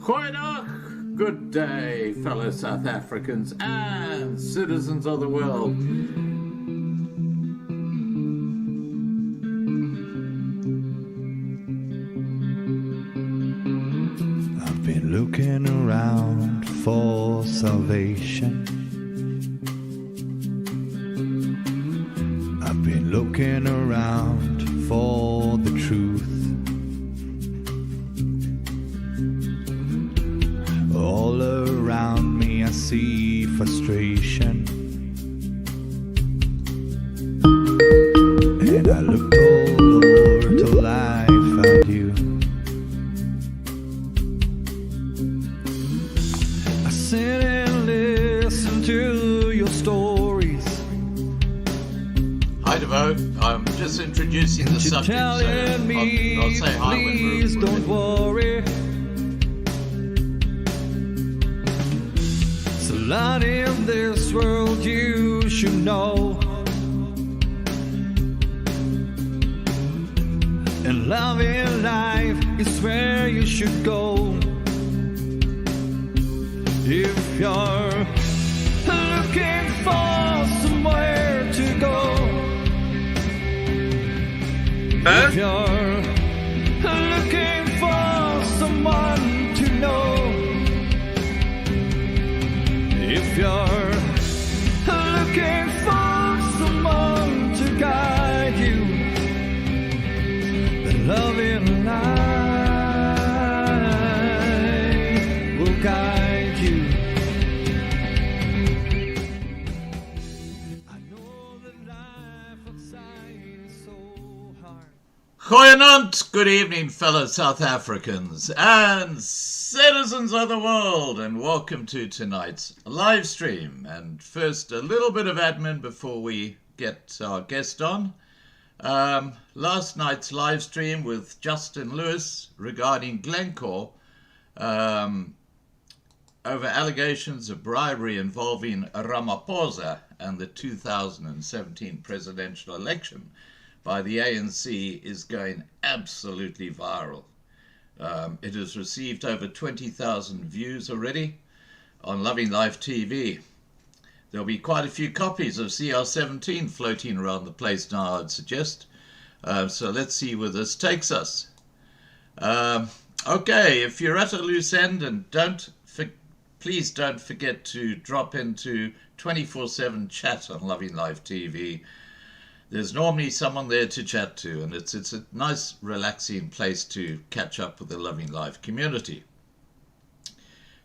Goeiedag, good day, fellow South Africans and citizens of the world. I've been looking around for salvation. I've been looking around for the truth. All around me I see frustration, and I looked all over till I found you. I sit and listen to your stories. Hi, Devo. I'm just introducing the subject, so I'll say hi when Please we're don't worry. It's a lot in this world you should know, and love in life is where you should go. If you're looking for somewhere to go, if you're looking for someone to know, if you're looking for someone to guide you, then love in life will guide you. I know that life outside is so hard. Goeienaand, good evening, fellow South Africans and citizens of the world, and welcome to tonight's live stream. And first, a little bit of admin before we get our guest on. Last night's live stream with Justin Lewis regarding Glencore over allegations of bribery involving Ramaphosa and the 2017 presidential election by the ANC is going absolutely viral. It has received over 20,000 views already on Loving Life TV. There'll be quite a few copies of CR17 floating around the place now, I'd suggest. So let's see where this takes us. Okay, if you're at a loose end, and please don't forget to drop into 24/7 chat on Loving Life TV. There's normally someone there to chat to, and it's a nice, relaxing place to catch up with the Loving Life community.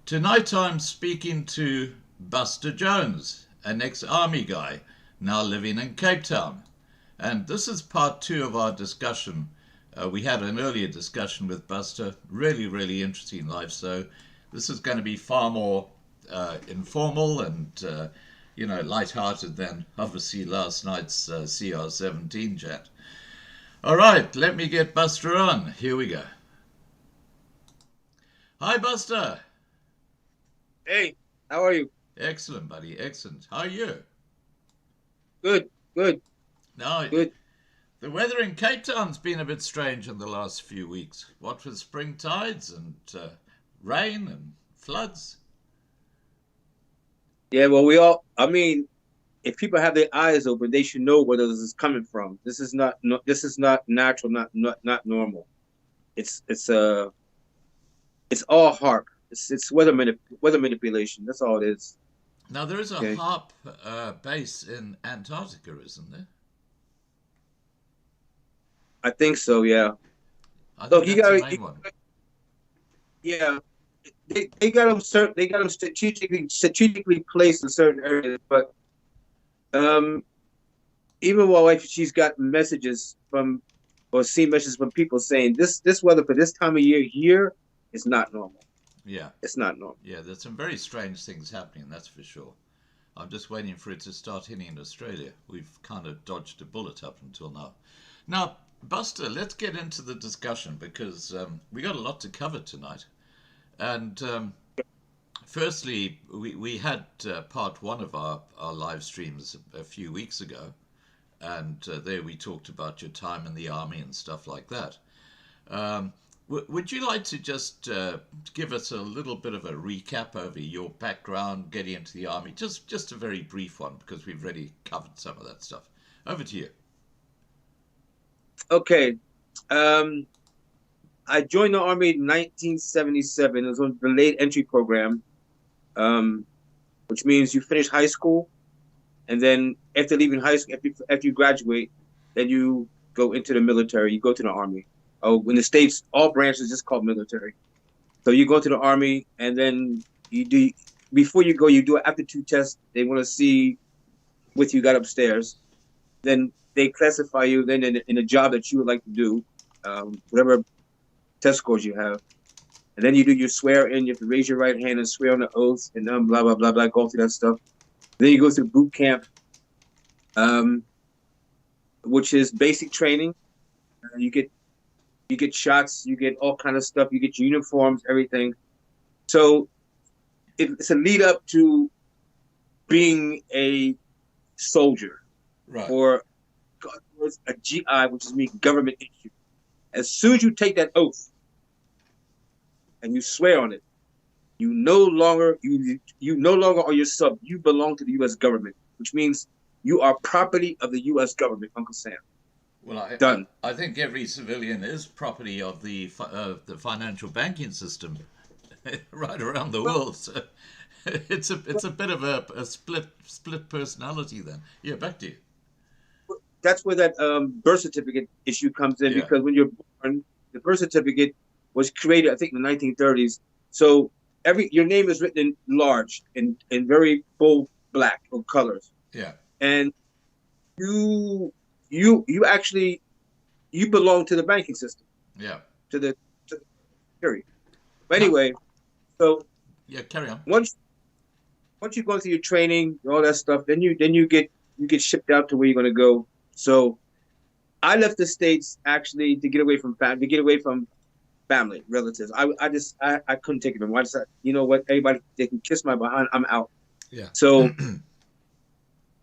Tonight I'm speaking to Buster Jones, an ex-army guy, now living in Cape Town. And this is part 2 of our discussion. We had an earlier discussion with Buster, really interesting life, so this is going to be far more informal and light-hearted than obviously last night's CR17 chat. All right, let me get Buster on. Here we go. Hi, Buster. Hey, how are you? Excellent, buddy. Excellent. How are you? Good. Now, Good. the weather in Cape Town's been a bit strange in the last few weeks. What with spring tides and rain and floods. Yeah, well, if people have their eyes open, they should know where this is coming from. This is not natural, not normal. It's all HARP. It's weather manipulation. That's all it is. Now, there is a HARP base in Antarctica, isn't there? I think so. Yeah. I think that's the main one. Yeah. They got them strategically placed in certain areas, but even my wife, she's got messages from people saying this weather for this time of year here is not normal. Yeah, it's not normal. Yeah, there's some very strange things happening, that's for sure. I'm just waiting for it to start hitting in Australia. We've kind of dodged a bullet up until now. Now, Buster, let's get into the discussion because we got a lot to cover tonight. And firstly, we had part 1 of our live streams a few weeks ago, and there we talked about your time in the army and stuff like that. Would you like to just give us a little bit of a recap over your background, getting into the army? Just a very brief one, because we've already covered some of that stuff. Over to you. Okay. I joined the Army in 1977. It was on the late entry program, which means you finish high school, and then after leaving high school, after you graduate, then you go into the military. You go to the Army. Oh, in the States, all branches just called military. So you go to the Army, and then you do. Before you go, you do an aptitude test. They want to see what you got upstairs. Then they classify you then in a job that you would like to do, whatever test scores you have. And then you do your swear in. You have to raise your right hand and swear on the oath, and blah blah blah blah. Go through that stuff. Then you go through boot camp, which is basic training. You get shots. You get all kind of stuff. You get your uniforms, everything. So it's a lead up to being a soldier, Right. or a GI, which is mean government issue. As soon as you take that oath and you swear on it, you no longer are your sub. You belong to the U.S. government, which means you are property of the U.S. government, Uncle Sam. Well, Done. I think every civilian is property of the financial banking system right around the world. So it's a bit of a split personality then. Yeah, back to you. That's where that birth certificate issue comes in, Yeah. because when you're born, the birth certificate was created, I think, in the 1930s. So your name is written in large, in very bold black or colors, Yeah. and you actually belong to the banking system, Yeah. to the period. But anyway, so Yeah. Carry on. once you go through your training, all that stuff, then you get shipped out to where you're going to go. So I left the States actually to get away from family, relatives. I couldn't take it anymore. I decided, you know what, everybody, they can kiss my behind, I'm out. Yeah. So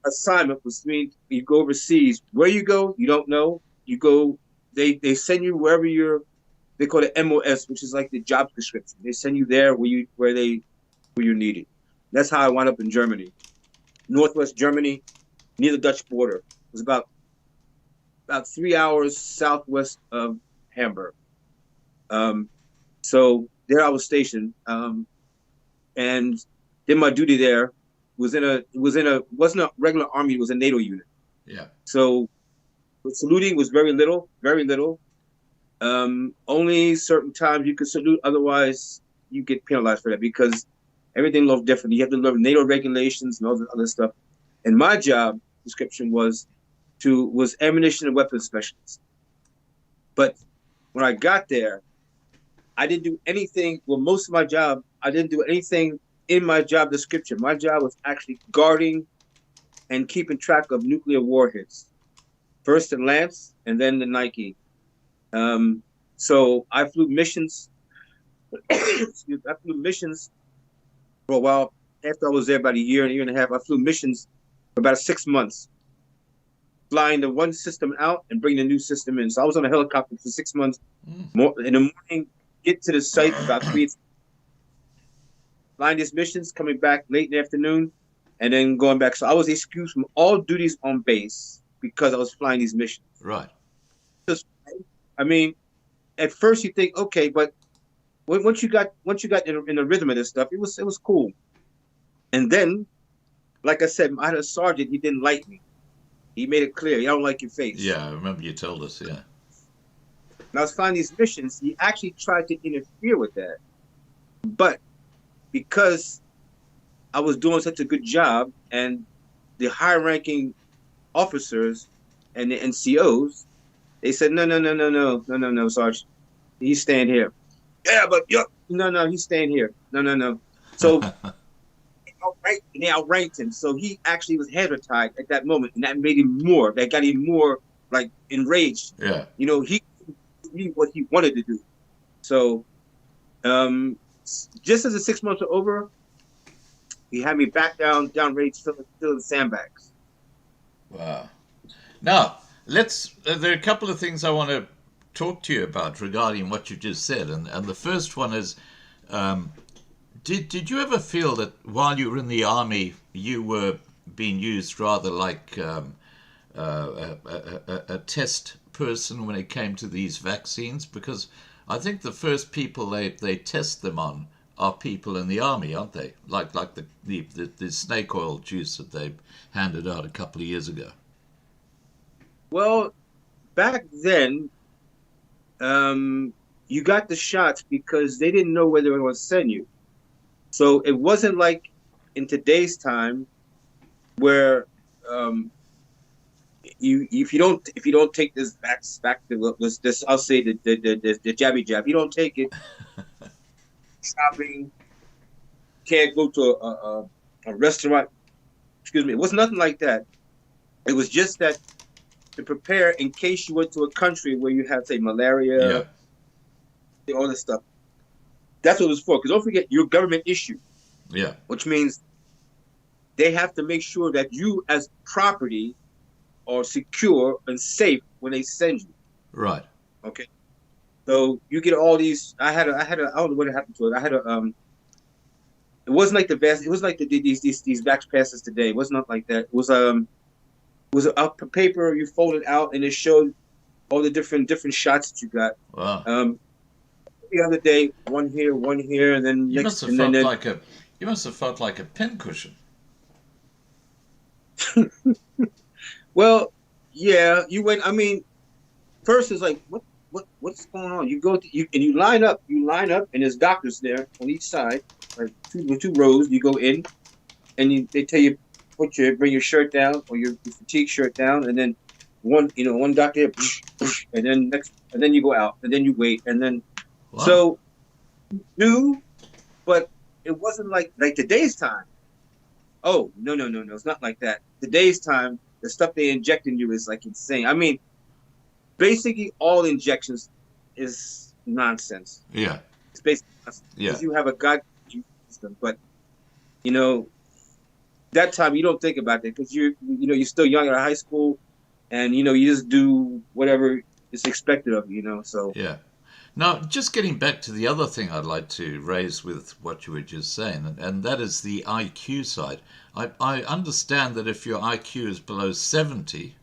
assignment was me, you go overseas. Where you go, you don't know. You go, they send you wherever they call it MOS, which is like the job description. They send you there where you're needed. That's how I wound up in Germany, Northwest Germany, near the Dutch border. It was about 3 hours southwest of Hamburg. So there I was stationed, and did my duty there. Wasn't a regular army. It was a NATO unit. Yeah. So the saluting was very little, very little. Only certain times you could salute. Otherwise, you get penalized for that, because everything looked different. You have to learn NATO regulations and all this other stuff. And my job description was ammunition and weapons specialist. But when I got there, I didn't do anything. Well, most of my job, I didn't do anything in my job description. My job was actually guarding and keeping track of nuclear warheads. First the Lance, and then the Nike. So I flew missions. I flew missions for a while. After I was there about a year and a half, I flew missions for about 6 months, flying the one system out and bringing the new system in. So I was on a helicopter for 6 months. In the morning, get to the site about 3, flying these missions, coming back late in the afternoon, and then going back. So I was excused from all duties on base because I was flying these missions. Right. I mean, at first you think, okay, but once you got in the rhythm of this stuff, it was cool. And then, like I said, I had a sergeant. He didn't like me. He made it clear, I don't like your face. Yeah, I remember you told us. Yeah. And I was flying these missions. He actually tried to interfere with that, but because I was doing such a good job, and the high-ranking officers and the NCOs, they said, no, Sarge, he's staying here. Yeah, but no, he's staying here. No. So they outranked him. So he actually was head-tied at that moment, and that made him more. That got him more like enraged. Yeah. You know, he did what he wanted to do. So, just as the 6 months were over, he had me back down range, still in the sandbags. Wow. Now, there are a couple of things I want to talk to you about regarding what you just said. And the first one is, did you ever feel that while you were in the army, you were being used rather like a test person when it came to these vaccines? Because I think the first people they test them on are people in the army, aren't they? Like the snake oil juice that they handed out a couple of years ago. Well, back then, you got the shots because they didn't know where they were going to send you. So it wasn't like in today's time where if you don't take this back this I'll say the jabby jab. You don't take it. Shopping, can't go to a restaurant. Excuse me. It was nothing like that. It was just that to prepare in case you went to a country where you have, say, malaria, all this stuff. That's what it was for. Because don't forget, you're government issue. Yeah. Which means they have to make sure that you, as property, are secure and safe when they send you. Right. Okay. So you get all these. I don't know what happened to it. I had a It wasn't like the best. It was like these vax passes today. It was not like that. It was a paper you folded out and it showed all the different shots that you got. Wow. The other day, one here, and then You next. You must have felt like a pincushion. Well, yeah, you went. I mean, first it's like what's going on? You go to, you line up, and there's doctors there on each side, like two rows. You go in, and they tell you bring your shirt down or your fatigue shirt down, and then one doctor, and then you go out, and then you wait, and then so new, but it wasn't like today's time. Oh no, it's not like that. Today's time, the stuff they inject in you is like insane. I mean, basically all injections is nonsense. Yeah, it's basically nonsense. Yeah, you have a God system, but that time you don't think about that because you're still young out of high school, and you just do whatever is expected of you. So yeah. Now, just getting back to the other thing I'd like to raise with what you were just saying, and that is the IQ side. I understand that if your IQ is below 70,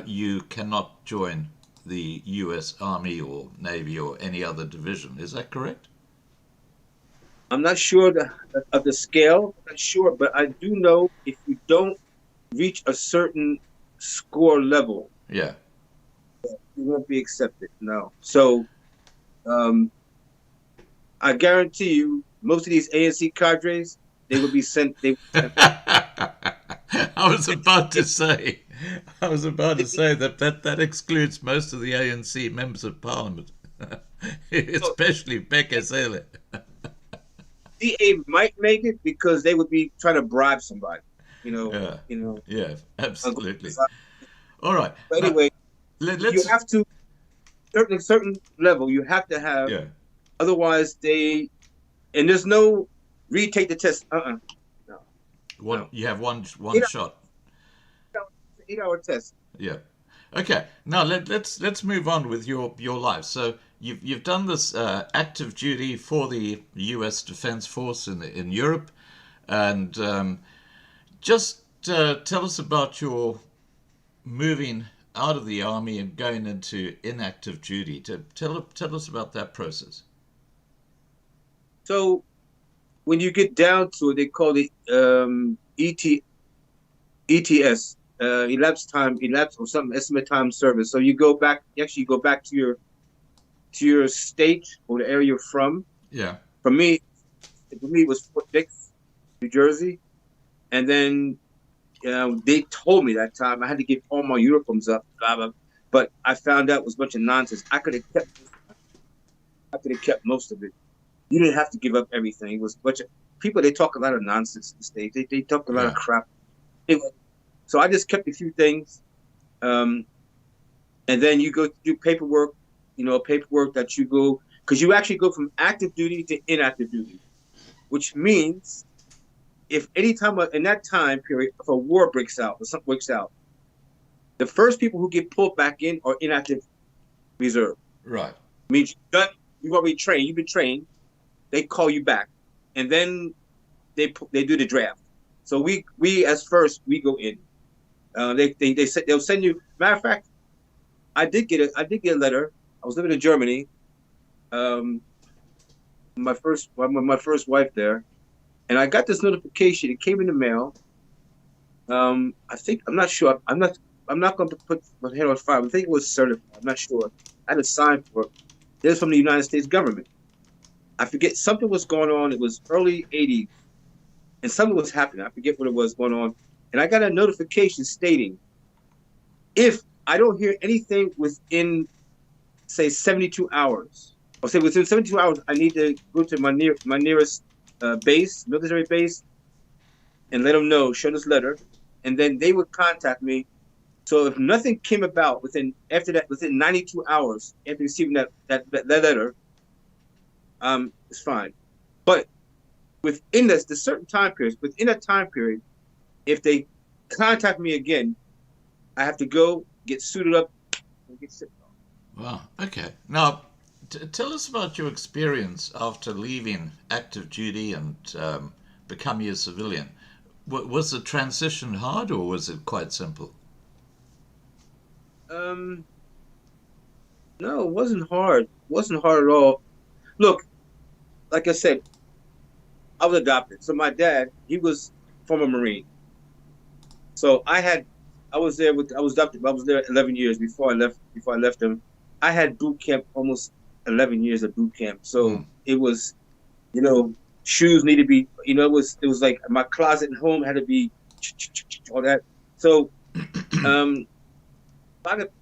you cannot join the U.S. Army or Navy or any other division. Is that correct? I'm not sure of the scale. I'm not sure, but I do know if you don't reach a certain score level, yeah, you won't be accepted. No. So, I guarantee you, most of these ANC cadres, they will be sent. I was about to say that excludes most of the ANC members of Parliament, especially Bekele. DA might make it because they would be trying to bribe somebody. Yeah, absolutely. All right. But anyway, let's. You have to certain level. You have to have. Yeah. Otherwise, there's no retake the test. No. You have one shot. 8-hour test. Yeah. Okay. Now let's move on with your life. So you've done this active duty for the U.S. Defense Force in Europe, and just tell us about your moving out of the army and going into inactive duty. Tell us about that process. So when you get down to it, they call it ETS, elapsed or something, estimate time service. So you go back to your state or the area you're from. Yeah. For me, it was Fort Dix, New Jersey, and then they told me that time I had to give all my uniforms up, blah, blah, but I found out it was a bunch of nonsense. I could have kept most of it. You didn't have to give up everything. It was a bunch of people. They talk a lot of nonsense in the state. They talk a lot of crap. So I just kept a few things, and then you go do paperwork. Paperwork that you go, because you actually go from active duty to inactive duty, which means if any time in that time period, if a war breaks out or something breaks out, the first people who get pulled back in are inactive reserve. Right. Means you've already trained. You've been trained. They call you back, and then they do the draft. So we as first we go in. They said they'll send you. Matter of fact, I did get a letter. I was living in Germany. Um, my first wife there, and I got this notification. It came in the mail. I think I'm not sure. I'm not going to put my head on fire. I think it was certified. I'm not sure. I had to sign for it. It was from the United States government. I forget something was going on. It was early '80s, and something was happening. I forget what it was going on, and I got a notification stating if I don't hear anything within, say, 72 hours, or say within 72 hours, I need to go to my nearest base, military base, and let them know, show this letter, and then they would contact me. So if nothing came about within 92 hours after receiving that letter, it's fine. But within the certain time periods, within that time period, if they contact me again, I have to go get suited up and get sent off. Wow. Okay. Now, tell us about your experience after leaving active duty and becoming a civilian. Was the transition hard, or was it quite simple? No, it wasn't hard. It wasn't hard at all. Look, like I said, I was adopted. So my dad, he was former Marine. So I was adopted. I was there 11 years before I left him. I had boot camp, almost 11 years of boot camp. So it was, shoes need to be, it was like my closet at home had to be all that. So a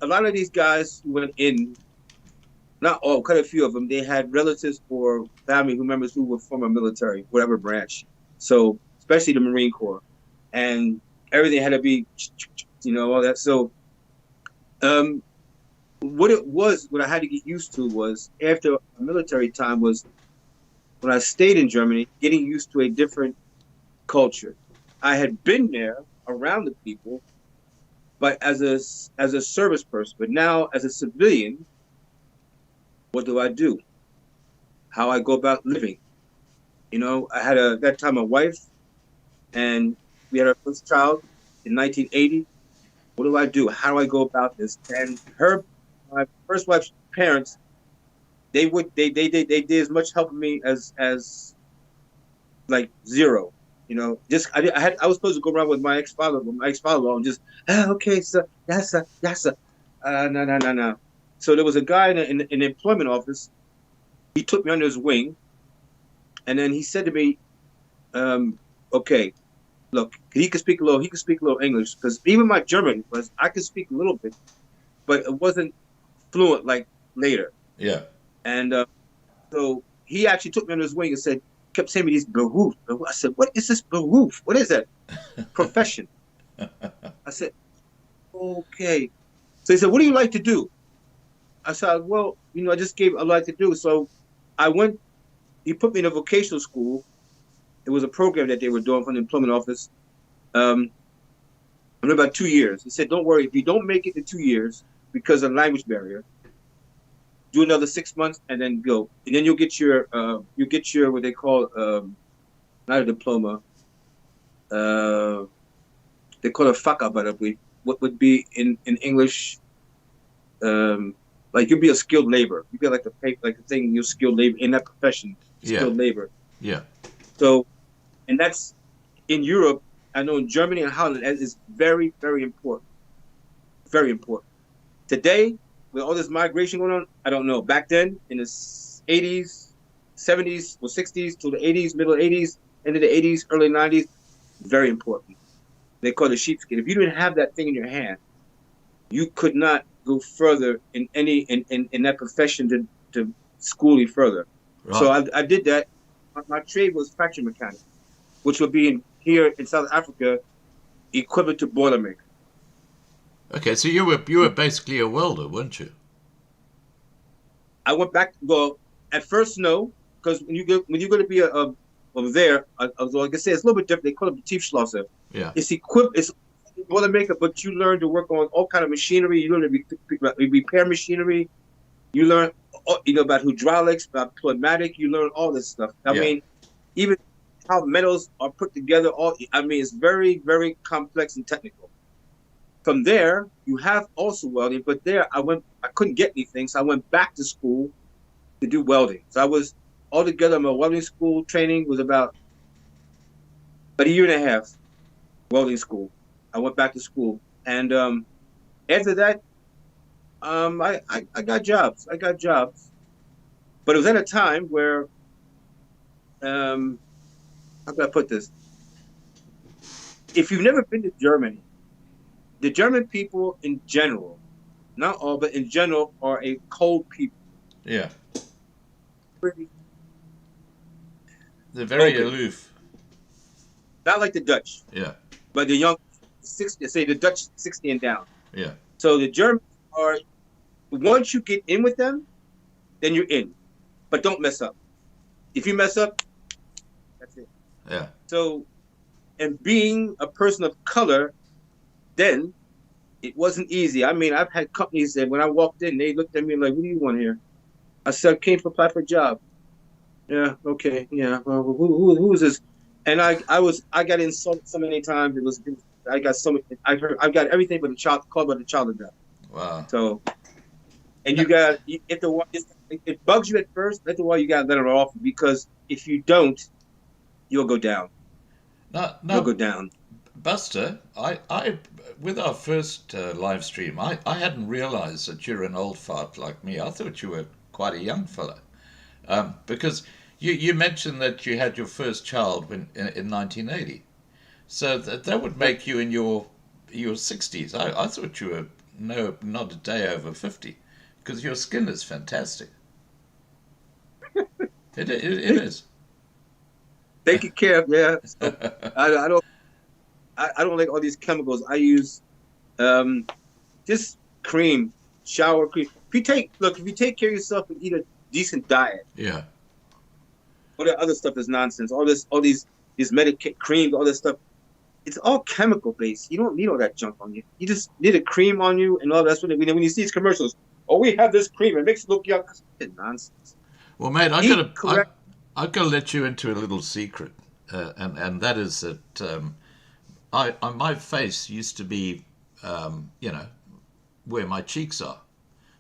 lot of these guys who went in, not all, quite a few of them, they had relatives or family members who were former military, whatever branch. So especially the Marine Corps, and everything had to be, all that. So, what I had to get used to was after military time was when I stayed in Germany, getting used to a different culture. I had been there around the people, but as a service person. But now as a civilian, what do I do? How I go about living? I had at that time a wife, and we had our first child in 1980. What do I do? How do I go about this? And my first wife's parents, they did as much helping me as like zero. I was supposed to go around with my ex-father-in-law, and just okay, sir, yes, sir, yes, sir. No. So there was a guy in the employment office. He took me under his wing, and then he said to me, "Okay, look, he could speak a little English, because even my German I could speak a little bit, but it wasn't fluent like later." Yeah. And so he actually took me under his wing and kept saying me these beruf. I said, "What is this beruf? What is that?" Profession. I said, "Okay." So he said, "What do you like to do?" I said, "Well, I like to do." So I went. He put me in a vocational school. It was a program that they were doing from the employment office. I'm about 2 years. He said, "Don't worry, if you don't make it in 2 years because of language barrier, do another 6 months and then go. And then you'll get your what they call not a diploma. They call it Facharbeit. What would be in English? Like you'll be a skilled labor. You get like a thing. You're skilled labor in that profession. Skilled labor. Yeah. So, and that's in Europe. I know in Germany and Holland, that is very, very important. Very important. Today, with all this migration going on, I don't know. Back then, in the 80s, 70s, or 60s to the 80s, middle 80s, into the 80s, early 90s, very important. They call it sheepskin. If you didn't have that thing in your hand, you could not go further in that profession to school you further. Right. So I did that. My trade was factory mechanic, which would be here in South Africa, equivalent to boilermaker. Okay, so you were basically a welder, weren't you? I went back. Well, at first, no, because when you're going to be over there, like I said, it's a little bit different. They call it Betriebsschlosser. Yeah. It's boilermaker, but you learn to work on all kind of machinery. You learn to repair machinery. You learn, about hydraulics, about pneumatic. You learn all this stuff. I Yeah. mean, even how metals are put together. It's very, very complex and technical. From there, you have also welding, but there I couldn't get anything, so I went back to school to do welding. So I was altogether, my welding school training was about a year and a half welding school. I went back to school, and after that, I got jobs. I got jobs, but it was at a time where, how can I put this? If you've never been to Germany, the German people in general, not all, but in general, are a cold people. Yeah. Pretty They're very open. aloof. Not like the Dutch, Yeah. but the young 60, say the Dutch 60 and down. Yeah. So the Germans are, once you get in with them, then you're in. But don't mess up. If you mess up, that's it. Yeah. So, and being a person of color, then it wasn't easy. I mean, I've had companies that when I walked in, they looked at me like, "What do you want here?" I said, "I came to apply for a job." Yeah, okay, yeah. Well, who is this? And I got insulted so many times. I got so many. I got everything but a child called by the child of God. Wow. So, and you got if the it bugs you at first. After a while, you got to let it off, because if you don't, you'll go down. No, You'll go no, down. Buster, with our first live stream, I hadn't realized that you're an old fart like me. I thought you were quite a young fella. Because you mentioned that you had your first child in 1980. So that would make you in your 60s. I thought you were not a day over 50, because your skin is fantastic. It is. Take it care of, yeah. So I don't like all these chemicals. I use um just cream, shower cream. If you take care of yourself and eat a decent diet, Yeah. all that other stuff is nonsense. All these medicated creams, all this stuff, it's all chemical based. You don't need all that junk on you. You just need a cream on you and all that. That's when you see these commercials. Oh, we have this cream. It makes you look young. It's nonsense. Well, mate, Eat correct. I've got to let you into a little secret, and that is that my face used to be, where my cheeks are,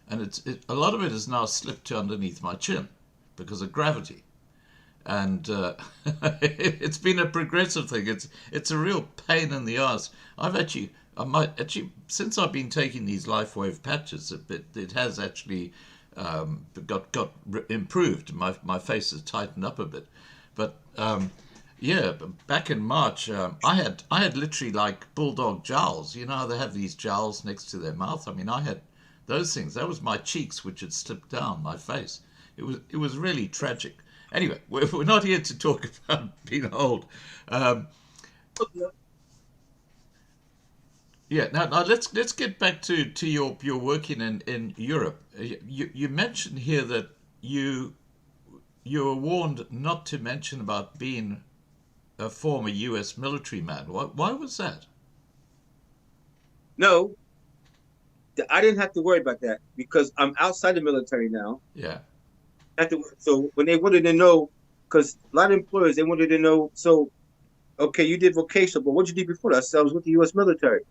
and a lot of it has now slipped to underneath my chin because of gravity, and it's been a progressive thing. It's a real pain in the ass. I might actually, since I've been taking these LifeWave patches, it has actually got improved. My face has tightened up a bit, but yeah, back in March, I had literally like bulldog jowls. You know how they have these jowls next to their mouth. I mean, I had those things. That was my cheeks, which had slipped down my face. It was really tragic. Anyway, we're not here to talk about being old. Um, yeah, now let's get back to your working in Europe. You mentioned here that you were warned not to mention about being a former U.S. military man. Why was that? No, I didn't have to worry about that because I'm outside the military now. Yeah, So when they wanted to know, because a lot of employers, they wanted to know, so, okay, you did vocational, but what did you do before that? I said, I was with the U.S. military.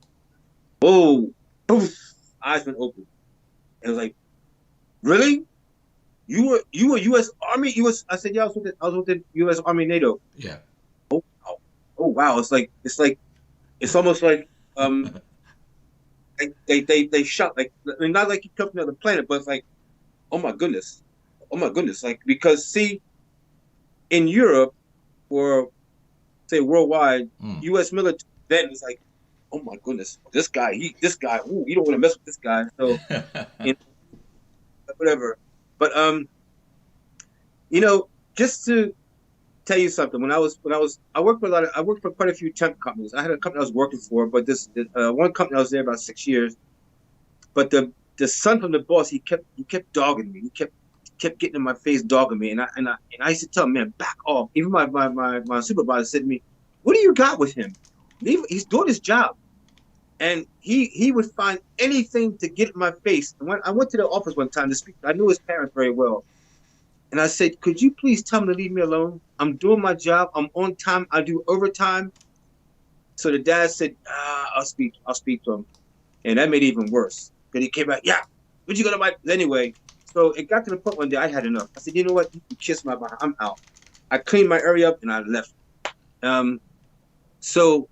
Oh, poof, eyes went open. It was like, really? You were U.S. Army? I said, yeah, I was with the U.S. Army NATO. yeah, Oh, oh wow. It's almost like, they shot, like, I mean, not like you come from another planet, but it's like, oh my goodness. Oh my goodness. Like, because see, in Europe or say worldwide, mm. U.S. military then is like, oh my goodness, this guy, ooh, you don't want to mess with this guy. So, you know, whatever. But just to tell you something, I worked for quite a few temp companies. I had a company I was working for, but this one company I was there about 6 years. But the son from the boss, he kept dogging me. He kept getting in my face, dogging me, and I used to tell him, man, back off. Even my supervisor said to me, "What do you got with him? He's doing his job." And he would find anything to get in my face. And when I went to the office one time to speak, I knew his parents very well. And I said, could you please tell him to leave me alone? I'm doing my job. I'm on time. I do overtime. So the dad said, I'll speak to him. And that made it even worse. Then he came back, yeah, what you gonna buy? Anyway, so it got to the point one day I had enough. I said, you know what? You can kiss my behind. I'm out. I cleaned my area up and I left. So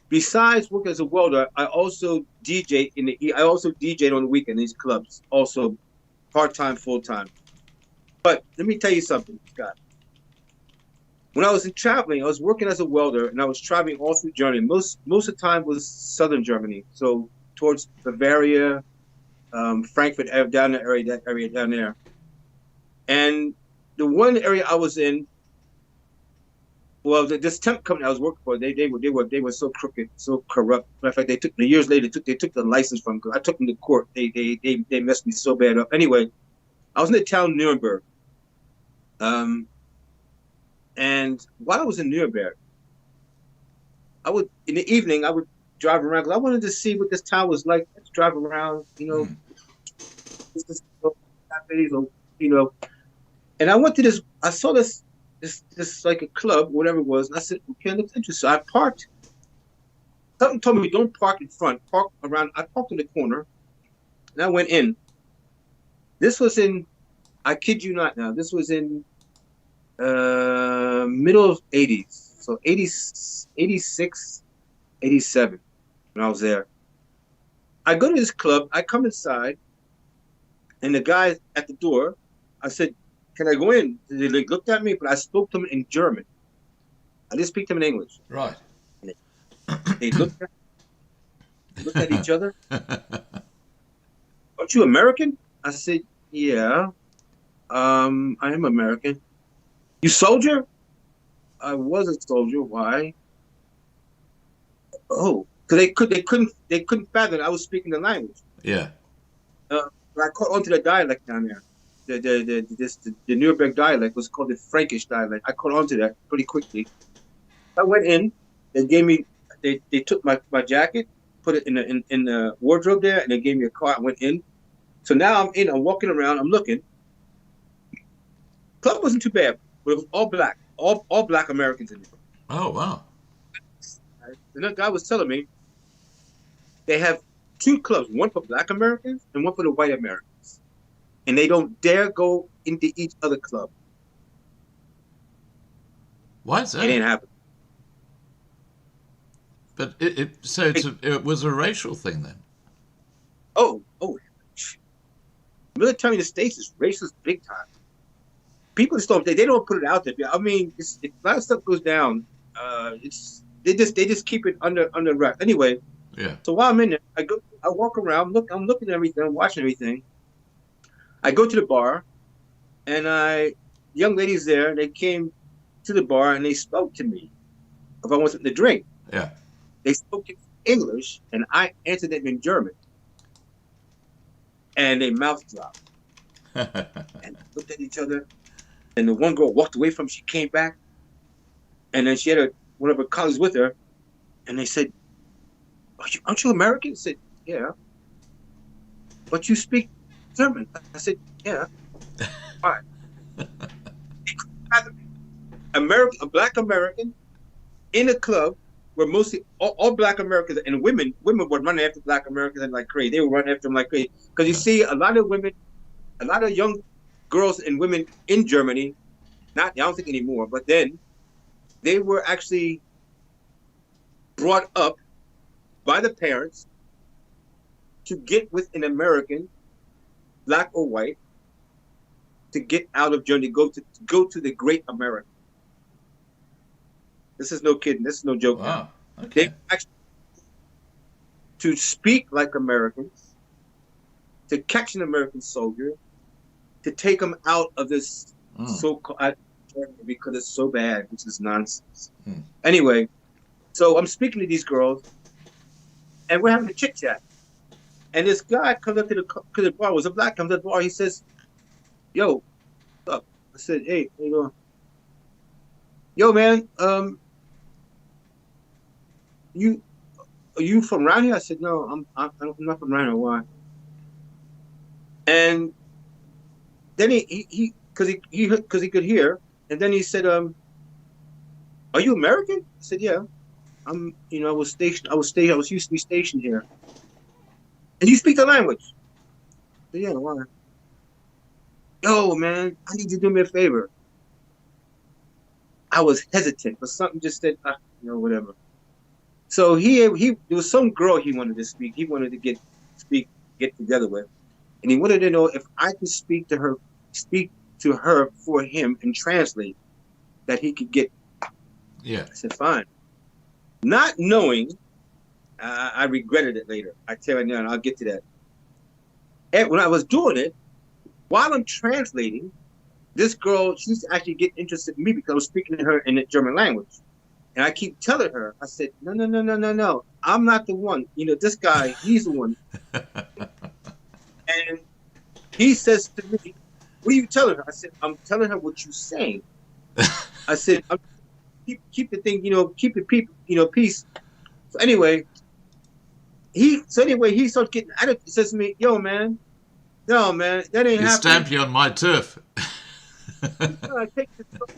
besides working as a welder, I also DJed on the weekend in these clubs, also part-time, full-time. But let me tell you something, Scott. When I was traveling, I was working as a welder, and I was traveling all through Germany. Most of the time was southern Germany, so towards Bavaria, Frankfurt, down the area, that area down there. And the one area I was in, well, this temp company I was working for, they were so crooked, so corrupt. Matter of fact, years later they took the license from me. I took them to court. They messed me so bad up. Anyway, I was in the town Nuremberg. And while I was in Nuremberg, in the evening I would drive around because I wanted to see what this town was like. Let's drive around, And I went to this. I saw this like a club, whatever it was, and I said, okay, looks interesting. So I parked. Something told me don't park in front, park around. I parked in the corner, and I went in. This was in, I kid you not now, this was in middle of 80s. So 86, 87 when I was there. I go to this club, I come inside, and the guy at the door, I said, can I go in? They looked at me, but I spoke to them in German. I didn't speak to them in English. Right. They looked at each other. Aren't you American? I said, yeah, I am American. You soldier? I was a soldier. Why? Oh, because they couldn't fathom I was speaking the language. Yeah. I caught onto the dialect down there. The Nuremberg dialect was called the Frankish dialect. I caught onto that pretty quickly. I went in. They took my jacket, put it in the wardrobe there, and they gave me a car. I went in. So now I'm in. I'm walking around. I'm looking. Club wasn't too bad, but it was all black, all black Americans in there. Oh wow! And that guy was telling me they have two clubs, one for black Americans and one for the white Americans, and they don't dare go into each other club. Why is that? It ain't happening. But it was a racial thing then. Oh! Military in the States is racist big time. People just they don't put it out there. I mean, if a lot of stuff goes down, they just keep it under wrap. Anyway, yeah. So while I'm in there, I walk around, I'm looking at everything, I'm watching everything. I go to the bar, and young ladies there, they came to the bar and they spoke to me if I want something to drink. Yeah. They spoke in English, and I answered them in German. And they mouth dropped and looked at each other. And the one girl walked away from. She came back, and then she had one of her colleagues with her, and they said, "Aren't you American?" I said, "Yeah." "But you speak German." I said, "Yeah." Why? A black American in a club where mostly all black Americans and women were running after black Americans and like crazy. They were running after them like crazy. Because you see a lot of young girls and women in Germany, I don't think anymore, but then they were actually brought up by the parents to get with an American, black or white, to get out of Germany, go to the great America. This is no kidding. This is no joke. Wow. Okay. They actually to speak like Americans, to catch an American soldier, to take them out of this so-called because it's so bad, which is nonsense. Anyway, so I'm speaking to these girls, and we're having a chit chat. And this guy comes up to the bar. It was a black comes up to the bar. He says, "Yo, what's up?" I said, "Hey, how you doing?" "Yo, man, are you from around here? I said, no, I'm not from around here. Why? And then because he could hear, and then he said, are you American? I said, yeah. I was stationed. I was used to be stationed here. And you speak the language? I said, yeah. Why? Yo, man, I need you to do me a favor. I was hesitant, but something just said, whatever. So there was some girl he wanted to speak. He wanted to get together with, and he wanted to know if I could speak to her for him and translate that he could get. Yeah. I said, fine. Not knowing, I regretted it later. I tell you now, and I'll get to that. And when I was doing it, while I'm translating, this girl, she used to actually get interested in me because I was speaking to her in the German language. And I keep telling her, I said, no. I'm not the one. This guy, he's the one. And he says to me, what are you telling her? I said, I'm telling her what you're saying. I said, keep the thing, keep the people, peace. So anyway, he starts getting, he says to me, yo, man, no, man, that ain't happening. You stamp you on my turf. I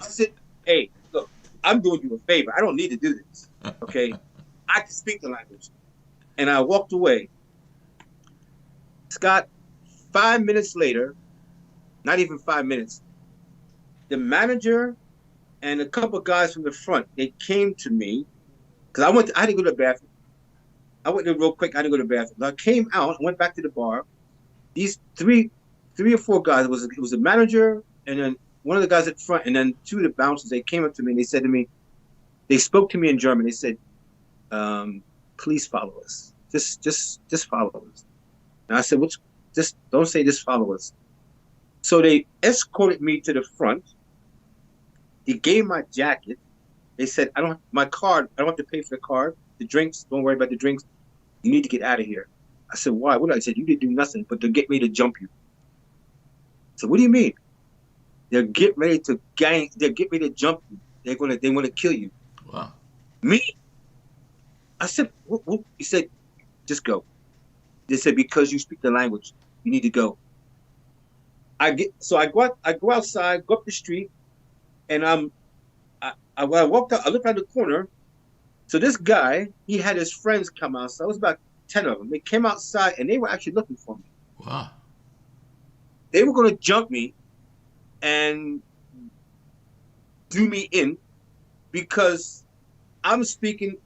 said, hey, look, I'm doing you a favor. I don't need to do this. Okay? I can speak the language. And I walked away. Scott, 5 minutes later, not even 5 minutes, the manager and a couple of guys from the front, they came to me because I had to go to the bathroom. I went there real quick. I had to go to the bathroom. I came out, I went back to the bar. These three or four guys, it was the manager and then one of the guys at the front and then two of the bouncers, they came up to me and they said to me, they spoke to me in German. They said, please follow us. Just follow us. And I said, just don't say just follow us. So they escorted me to the front. They gave my jacket. They said, my card, I don't have to pay for the card. The drinks, don't worry about the drinks. You need to get out of here. I said, why? What? I said, you didn't do nothing, but they'll get ready to jump you. So what do you mean? They'll get ready to jump you. They want to kill you. Wow. Me? I said, what? He said, just go. They said, because you speak the language, you need to go. I go outside, go up the street, and when I walked out, I looked around the corner. So this guy, he had his friends come outside. It was about 10 of them. They came outside and they were actually looking for me. Wow. They were going to jump me and do me in because I'm speaking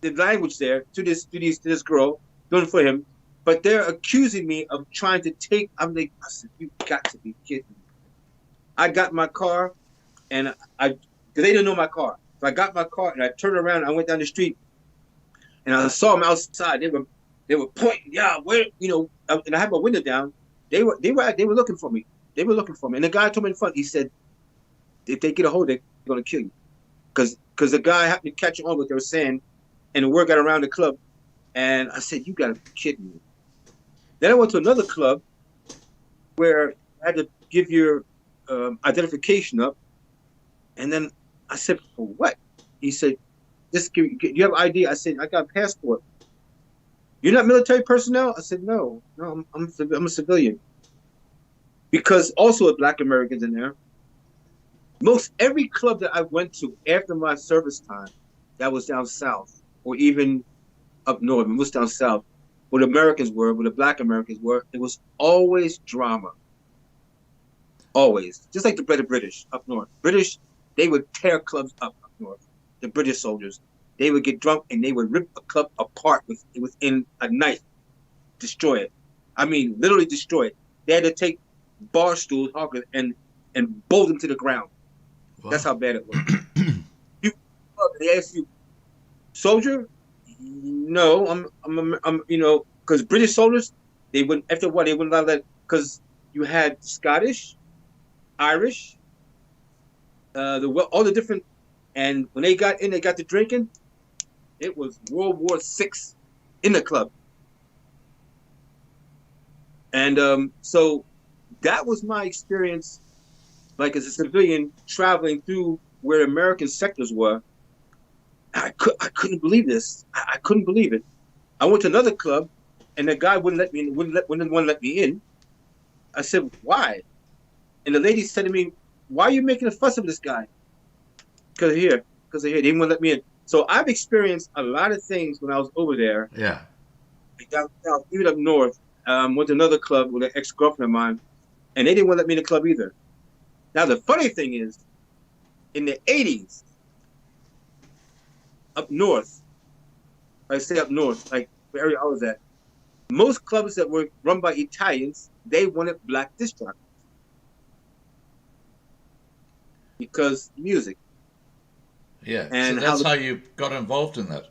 the language there to this girl, doing it for him, but they're accusing me of trying to take. I said, you got to be kidding me. I got my car, and because they didn't know my car, so I got my car and I turned around. And I went down the street, and I saw them outside. They were pointing, yeah, where and I had my window down. They were looking for me. They were looking for me, and the guy told me in front. He said, if they get a hold, they're going to kill you, because the guy happened to catch on what they were saying, and the word got around the club. And I said, you got to be kidding me. Then I went to another club where I had to give your identification up. And then I said, for what? He said, do you have ID? I said, I got a passport. You're not military personnel? I said, no, I'm a civilian. Because also with Black Americans in there. Every club that I went to after my service time that was down south, or even up north, it was down south, where the Americans were, where the Black Americans were, it was always drama. Always. Just like the British up north. British, they would tear clubs up north. The British soldiers. They would get drunk and they would rip a club apart within a night. Destroy it. I mean, literally destroy it. They had to take bar stools and bolt them to the ground. Wow. That's how bad it was. They ask you, soldier? No, I'm because British soldiers, they wouldn't, after a while, they wouldn't allow that, because you had Scottish, Irish, all the different, and when they got in, they got to drinking, it was World War VI in the club. And so that was my experience, like as a civilian, traveling through where American sectors were. I couldn't believe this. I couldn't believe it. I went to another club, and the guy wouldn't want to let me in. I said, why? And the lady said to me, why are you making a fuss of this guy? Because here, because they didn't want to let me in. So I've experienced a lot of things when I was over there. Yeah. Even up north, went to another club with an ex-girlfriend of mine, and they didn't want to let me in the club either. Now, the funny thing is, in the 80s, up north, I say up north, like the area I was at, most clubs that were run by Italians, they wanted black disc jockeys because music. Yeah. And So that's how you got involved in that.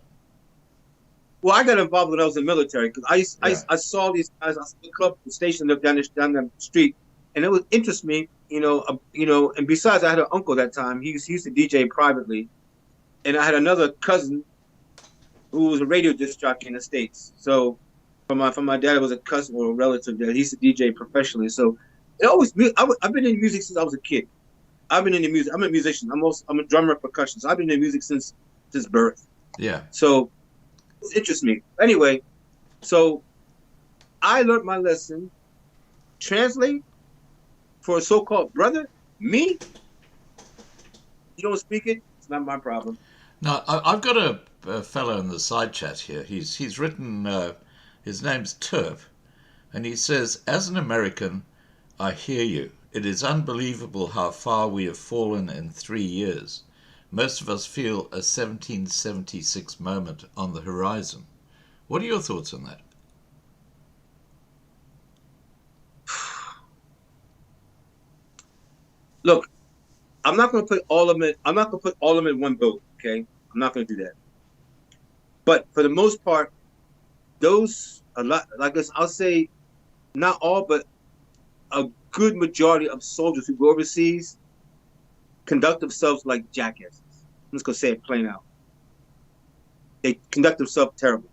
Well, I got involved when I was in the military because Yeah. I saw these guys. I saw the club stationed up down the street, and it would interest me, And besides, I had an uncle that time. He used to DJ privately, and I had another cousin who was a radio disc jockey in the States. So from my dad, it was a cousin or a relative that he used to DJ professionally. So it always I've been in music since I was a kid. I've been in the music. I'm a musician. I'm a drummer, percussion. So I've been in music since birth. Yeah. So it interests me. Anyway, so I learned my lesson. Translate for a so-called brother. Me? You don't speak it. It's not my problem. Now, I've got a fellow in the side chat here. He's written, his name's Turf, and he says, as an American, I hear you. It is unbelievable how far we have fallen in 3 years. Most of us feel a 1776 moment on the horizon. What are your thoughts on that? Look, I'm not going to put all of them. I'm not going to put all of them in one boat. Okay, I'm not going to do that. But for the most part, those a lot like this. I'll say not all, but a good majority of soldiers who go overseas conduct themselves like jackasses. I'm just going to say it plain out. They conduct themselves terribly.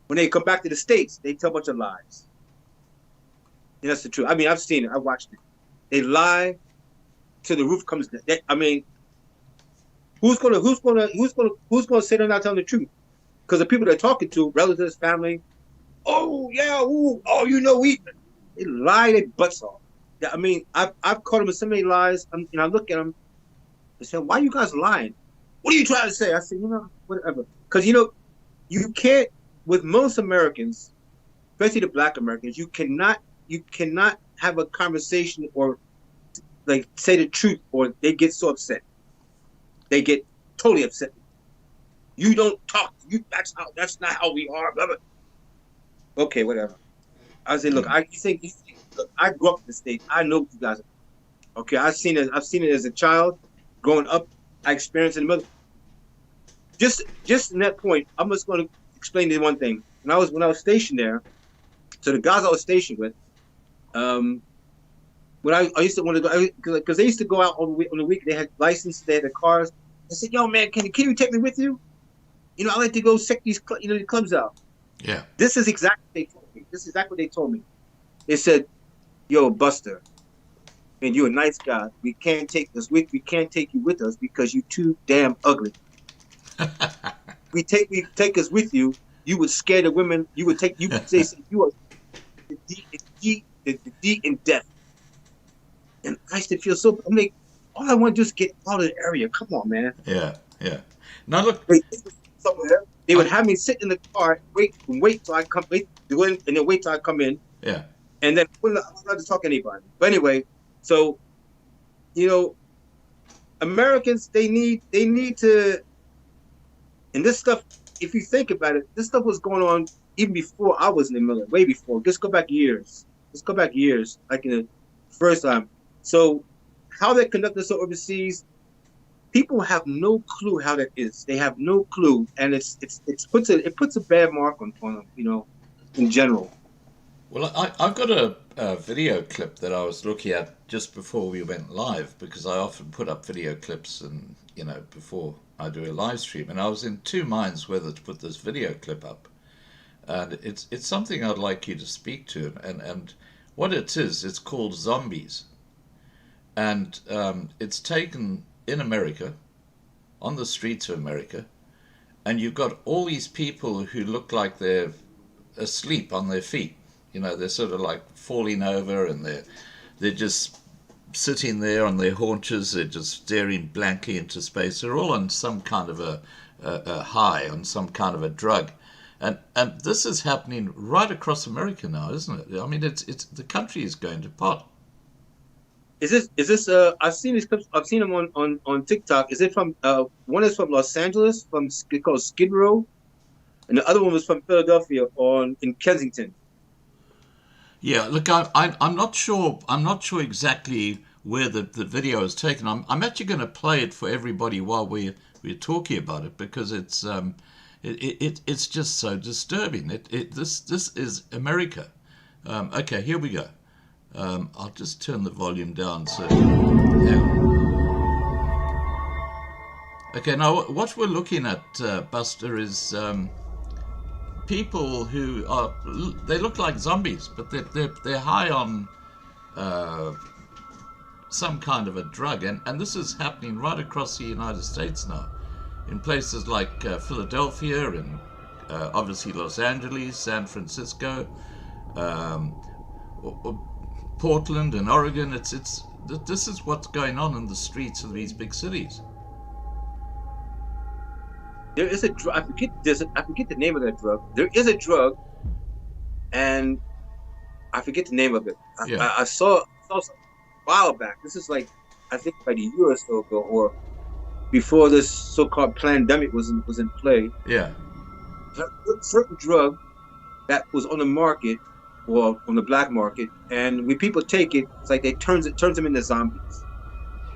When they come back to the States, they tell a bunch of lies. And that's the truth. I mean, I've seen it. I've watched it. They lie till the roof comes down. I mean, who's gonna say they're not telling the truth? Because the people they're talking to, relatives, family, oh yeah, ooh, oh they lie their butts off. I mean, I've caught them with so many lies, and I look at them and say, why are you guys lying? What are you trying to say? I say, whatever. Because you can't, with most Americans, especially the black Americans, you cannot have a conversation or like say the truth, or they get so upset. They get totally upset. You don't talk. That's not how we are. Blah, blah. Okay, whatever. I say, look, look, I grew up in the States. I know what you guys are. Okay, I've seen it as a child growing up. I experienced it in the middle. Just in that point, I'm just going to explain to you one thing. When I was stationed there, so the guys I was stationed with, when I used to want to go, because they used to go out on the week. They had licenses, they had their cars. I said, "Yo, man, can you take me with you? I like to go check these clubs out." Yeah. This is exactly what they told me. This is exactly what they told me. They said, "Yo, Buster, man, you're a nice guy. We can't take you with us because you're too damn ugly. we take us with you. You would scare the women. You would say you are the D in death." And I used to feel so. I mean, all I want to do is get out of the area. Come on, man. Yeah. Yeah. Now look, Somewhere they would have me sit in the car, wait till I come, and then wait till I come in. yeah. And then I'm not allowed to talk to anybody. But anyway, so Americans they need to, and this stuff. If you think about it, this stuff was going on even before I was in the military, way before. Just go back years. Like in the first time. So how they conduct themselves overseas, people have no clue how that is. They have no clue, and it puts a bad mark on them, in general. Well, I've got a video clip that I was looking at just before we went live, because I often put up video clips and before I do a live stream, and I was in two minds whether to put this video clip up. And it's something I'd like you to speak to, and what it is, it's called Zombies, and it's taken in America on the streets of America, and you've got all these people who look like they're asleep on their feet. You know, they're sort of like falling over, and they're just sitting there on their haunches. They're just staring blankly into space. They're all on some kind of a high, on some kind of a drug. And this is happening right across America now, isn't it? I mean, it's the country is going to pot. Is this I've seen these clips, I've seen them on TikTok. Is it from one is from Los Angeles, from called Skid Row, and the other one was from Philadelphia in Kensington. Yeah, look, I'm not sure. I'm not sure exactly where the video is taken. I'm actually going to play it for everybody while we're talking about it, because it's just so disturbing. This is America. Okay, here we go. I'll just turn the volume down. So, yeah. Okay, now what we're looking at, Buster, is people who they look like zombies, but they're high on some kind of a drug, and this is happening right across the United States now, in places like Philadelphia and obviously Los Angeles, San Francisco, Portland and Oregon. This is what's going on in the streets of these big cities. There is a drug. I forget the name of that drug. There is a drug, and I forget the name of it. Yeah. I saw something a while back. This is like, I think like a year or so ago, or before this so-called pandemic was in play. Yeah. A certain drug that was on the market, or on the black market, and when people take it, it's like they turns them into zombies.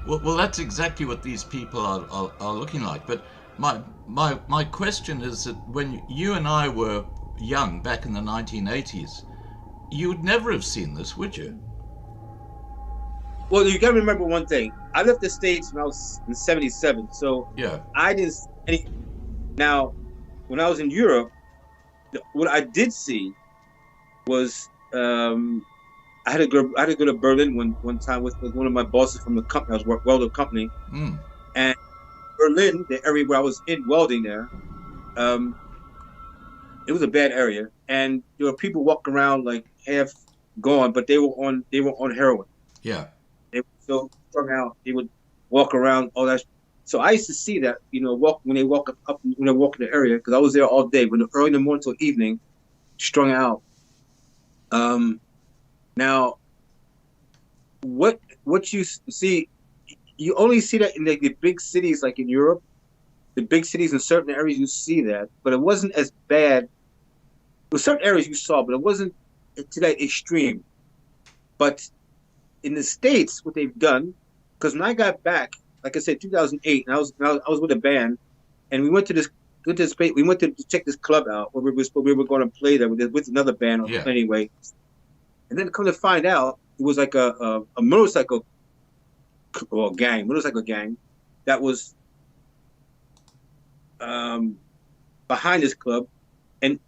Well, that's exactly what these people are looking like. But my question is that when you and I were young back in the 1980s, you would never have seen this, would you? Well, you got to remember one thing. I left the States when I was in '77, so Yeah. I didn't see anything. Now, when I was in Europe, what I did see was I had to go to Berlin one time with one of my bosses from the company. I was welder company, and Berlin, the area where I was in welding there, it was a bad area, and there were people walking around like half gone, but they were on heroin. Yeah. They were so strung out. They would walk around all that. So I used to see that, when they walk in the area, because I was there all day, early in the morning till evening, strung out. Now, what you see, you only see that in the big cities, like in Europe, the big cities in certain areas you see that, but it wasn't as bad. There were certain areas you saw, but it wasn't to that extreme. But in the States, what they've done, because when I got back, like I said, 2008, and I was with a band, and we went to check this club out where we were going to play there with another band. Yeah. Anyway, and then come to find out, it was like a motorcycle gang that was behind this club, and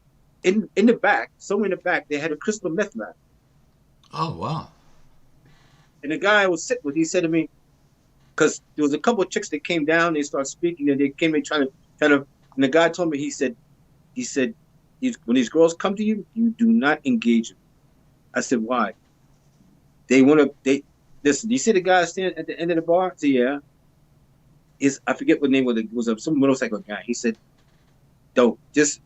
in the back, somewhere in the back, they had a crystal meth lab. Oh, wow. And the guy I was sitting with, he said to me, because there was a couple of chicks that came down, they started speaking, and they came in trying to, and the guy told me, he said, when these girls come to you, you do not engage them. I said, why? Listen, you see the guy standing at the end of the bar? I said, yeah. I forget what name was some motorcycle guy. He said, don't.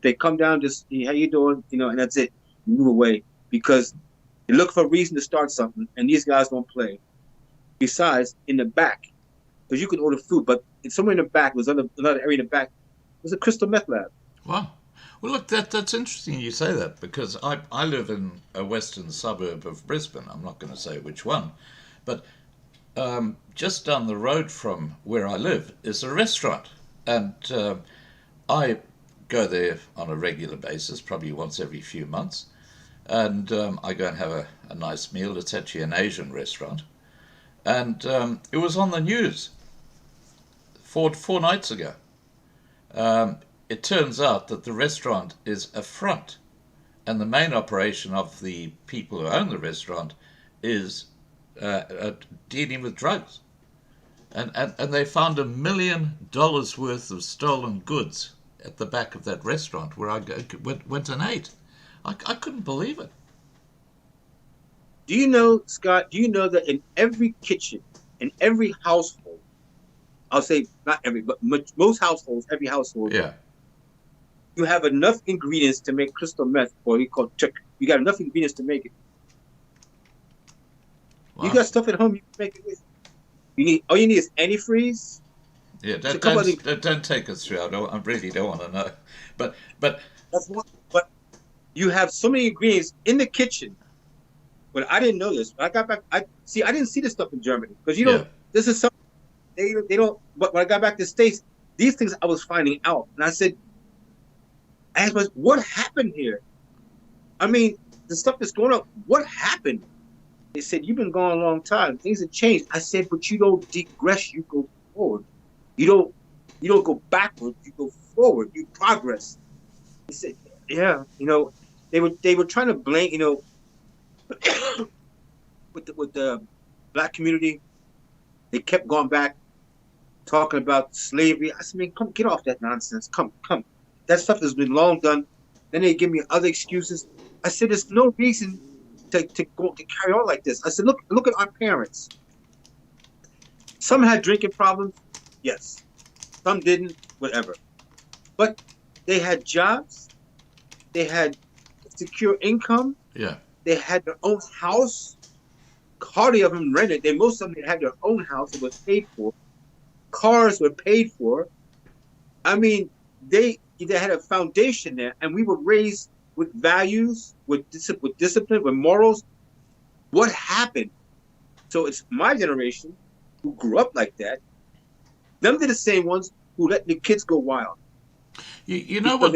They come down, just, how you doing? And that's it. You move away. Because you look for a reason to start something, and these guys don't play. Besides, in the back, because you could order food, but somewhere in the back, was another area in the back, was a crystal meth lab. Wow. Well, look, that's interesting you say that, because I live in a western suburb of Brisbane. I'm not going to say which one, but just down the road from where I live is a restaurant, and I go there on a regular basis, probably once every few months, and I go and have a nice meal. It's actually an Asian restaurant, and it was on the news four nights ago. It turns out that the restaurant is a front, and the main operation of the people who own the restaurant is dealing with drugs. and they found $1 million worth of stolen goods at the back of that restaurant where I went and ate. I couldn't believe it. Do you know, Scott? Do you know that in every kitchen, in every household, I'll say not every, but most households, every household, Yeah. you have enough ingredients to make crystal meth, or you call chick. You got enough ingredients to make it. Wow. You got stuff at home you can make it with. You need all you need is antifreeze. Yeah, There's a couple of don't take us through. I really don't want to know. But that's one. But you have so many ingredients in the kitchen. But I didn't know this. When I got back, I didn't see this stuff in Germany because you know Yeah. this is something they don't. But when I got back to the States, these things I was finding out, and I asked myself, what happened here? I mean, the stuff that's going on. What happened? They said you've been gone a long time. Things have changed. I said, but you don't digress. You go forward. You don't go backwards. You go forward. You progress. He said, yeah. You know, they were trying to blame. You know. with the black community, they kept going back, talking about slavery. I said, man, come get off that nonsense. Come. That stuff has been long done. Then they give me other excuses. I said, there's no reason to carry on like this. I said, look at our parents. Some had drinking problems, yes. Some didn't, whatever. But they had jobs. They had secure income. yeah. They had their own house. Hardly of them rented. Most of them had their own house. It was paid for. Cars were paid for. I mean, they had a foundation there, and we were raised with values, with discipline, with morals. What happened? So it's my generation who grew up like that. Them are the same ones who let the kids go wild. You know what?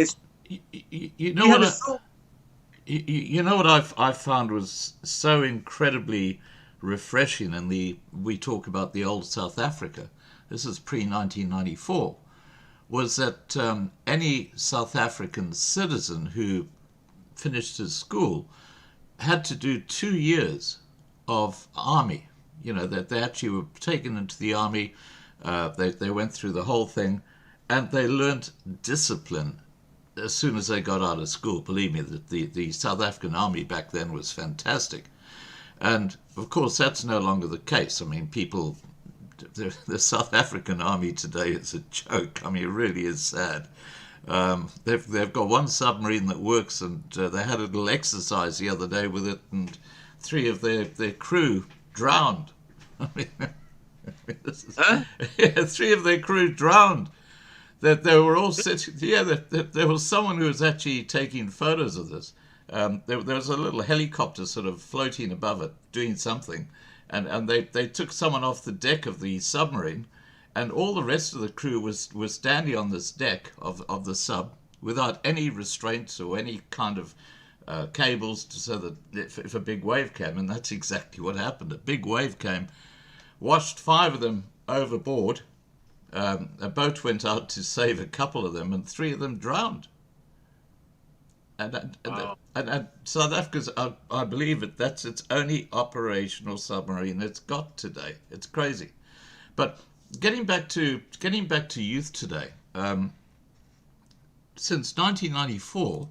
You know what? You know what I found was so incredibly refreshing, and we talk about the old South Africa. This is pre-1994. Was that any South African citizen who finished his school had to do 2 years of army. You know, that they actually were taken into the army. They went through the whole thing, and they learned discipline as soon as they got out of school. Believe me, the South African army back then was fantastic. And of course, that's no longer the case. I mean, the South African army today is a joke. I mean, it really is sad. They've got one submarine that works, and they had a little exercise the other day with it, and 3 of their crew drowned. I mean, this is, Huh? yeah, 3 of their crew drowned. That they were all sitting. Yeah, there was someone who was actually taking photos of this. There was a little helicopter sort of floating above it, doing something, and they took someone off the deck of the submarine, and all the rest of the crew was standing on this deck of the sub without any restraints or any kind of cables, so that if a big wave came, and that's exactly what happened. A big wave came, washed 5 of them overboard. A boat went out to save a couple of them, and 3 of them drowned. And South Africa's, I believe that's its only operational submarine it's got today. It's crazy. But getting back to youth today, since 1994,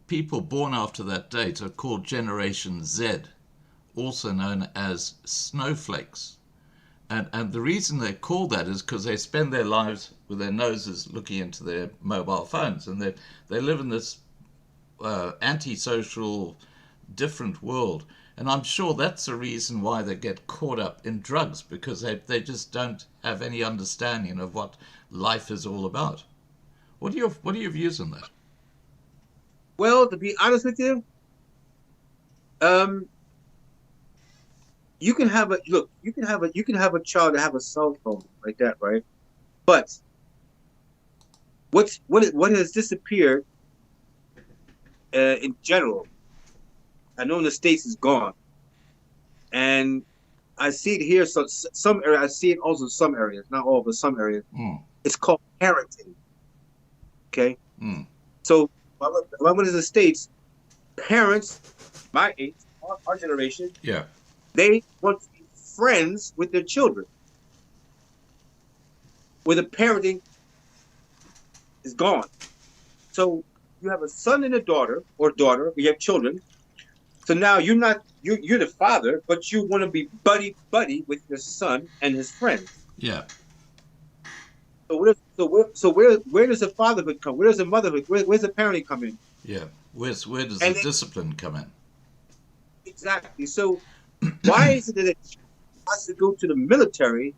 people born after that date are called Generation Z, also known as snowflakes. And the reason they're called that is because they spend their lives with their noses looking into their mobile phones, and they live in this antisocial, different world. And I'm sure that's the reason why they get caught up in drugs, because they just don't have any understanding of what life is all about. What are your views on that? Well, to be honest with you, you can have a child that have a cell phone like that, right? But what has disappeared in general, I know in the States is gone, and I see it here. So some areas, I see it also in some areas, not all, but some areas. It's called parenting. Okay, so when I went to the States, parents, my age, our generation, Yeah. they want to be friends with their children, where the parenting is gone. So you have a son and a daughter, or you have children. So now you're the father, but you want to be buddy with your son and his friends. Yeah. So where does the fatherhood come? Where does the motherhood? Where's the parenting come in? Yeah. Where does the discipline come in? Exactly. So why is it that it has to go to the military,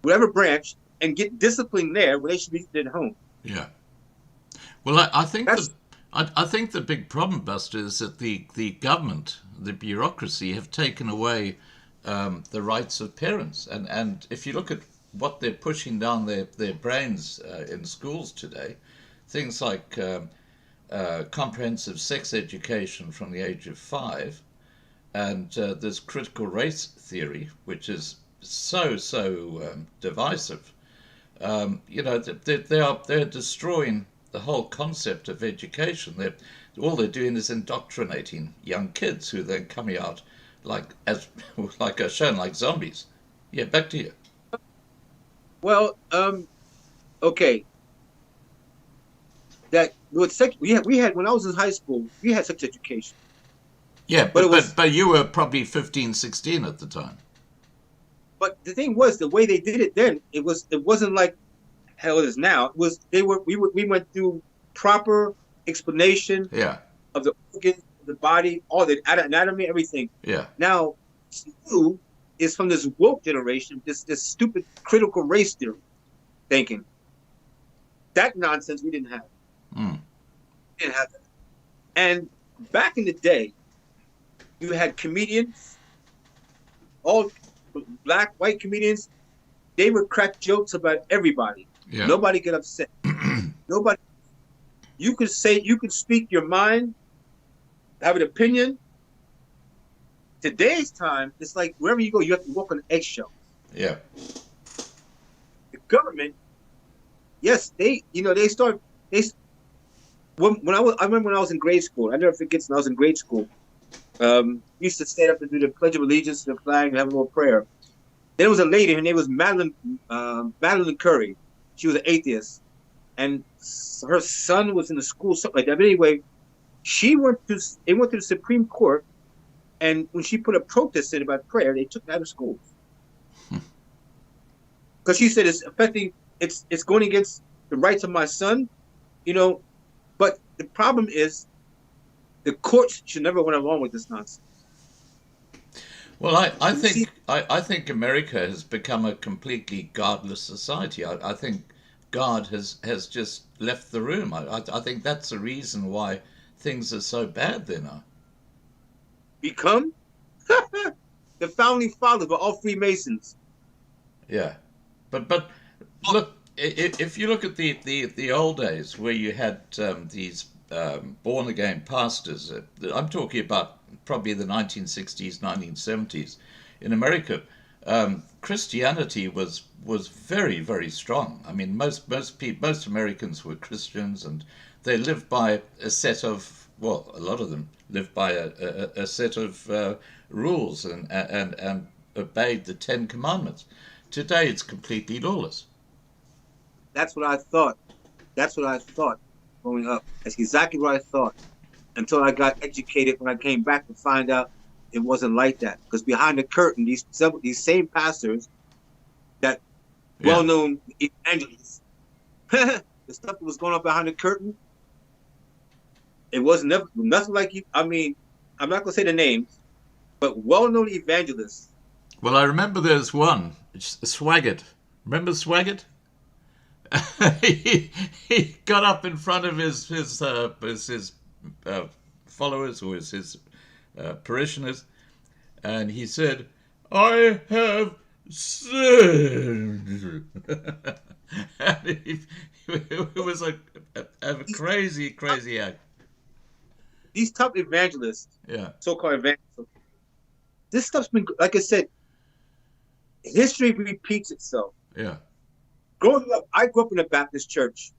whatever branch, and get discipline there when they should be at home? Yeah. Well, I think I think the big problem, Buster, is that the government, the bureaucracy, have taken away the rights of parents. And if you look at what they're pushing down their brains in schools today, things like comprehensive sex education from the age of 5, and this critical race theory, which is so divisive. They're destroying the whole concept of education. All they're doing is indoctrinating young kids who then coming out like are shown like zombies. Yeah, back to you. Well, okay. That we had when I was in high school, we had sex education. Yeah, but you were probably 15, 16 at the time. But the thing was, the way they did it then, it wasn't like how it is now. We went through proper explanation of the organs, the body, all the anatomy, everything. Yeah. Now, school is from this woke generation, this stupid critical race theory thinking. That nonsense we didn't have. We didn't have that. And back in the day, you had comedians, all black, white comedians. They would crack jokes about everybody. Yeah. Nobody get upset. Nobody. You could speak your mind, have an opinion. Today's time, it's like wherever you go, you have to walk on eggshells. Yeah. The government, yes, I remember when I was in grade school. I never forget when I was in grade school. We used to stand up and do the Pledge of Allegiance to the flag and have a little prayer. There was a lady, her name was Madeline Curry. She was an atheist, and her son was in the school, something like that. But anyway, it went to the Supreme Court, and when she put a protest in about prayer, they took her out of school because she said it's going against the rights of my son, But the problem is, the courts should never went along with this nonsense. Well, I think America has become a completely godless society. I think God has just left the room. I think that's the reason why things are so bad there now. Become? The founding fathers were all Freemasons. Yeah, but look, if you look at the old days where you had these born again pastors, I'm talking about probably the 1960s, 1970s in America. Christianity was very, very strong. I mean, most Americans were Christians, and they lived by a set of, well, a lot of them lived by a set of rules and obeyed the 10 Commandments. Today, it's completely lawless. That's what I thought. Growing up. That's exactly what I thought. Until I got educated when I came back to find out it wasn't like that. Because behind the curtain, these same pastors, that well-known evangelists, the stuff that was going on behind the curtain, it was nothing like you. I mean, I'm not going to say the names, but well-known evangelists. Well, I remember there's one, Swaggart. Remember Swaggart? he got up in front of his followers or his parishioners, and he said, "I have sinned." And it was a crazy act. These top evangelists, yeah, so-called evangelists, this stuff's been, like I said, history repeats itself. Yeah. Growing up, I grew up in a Baptist church.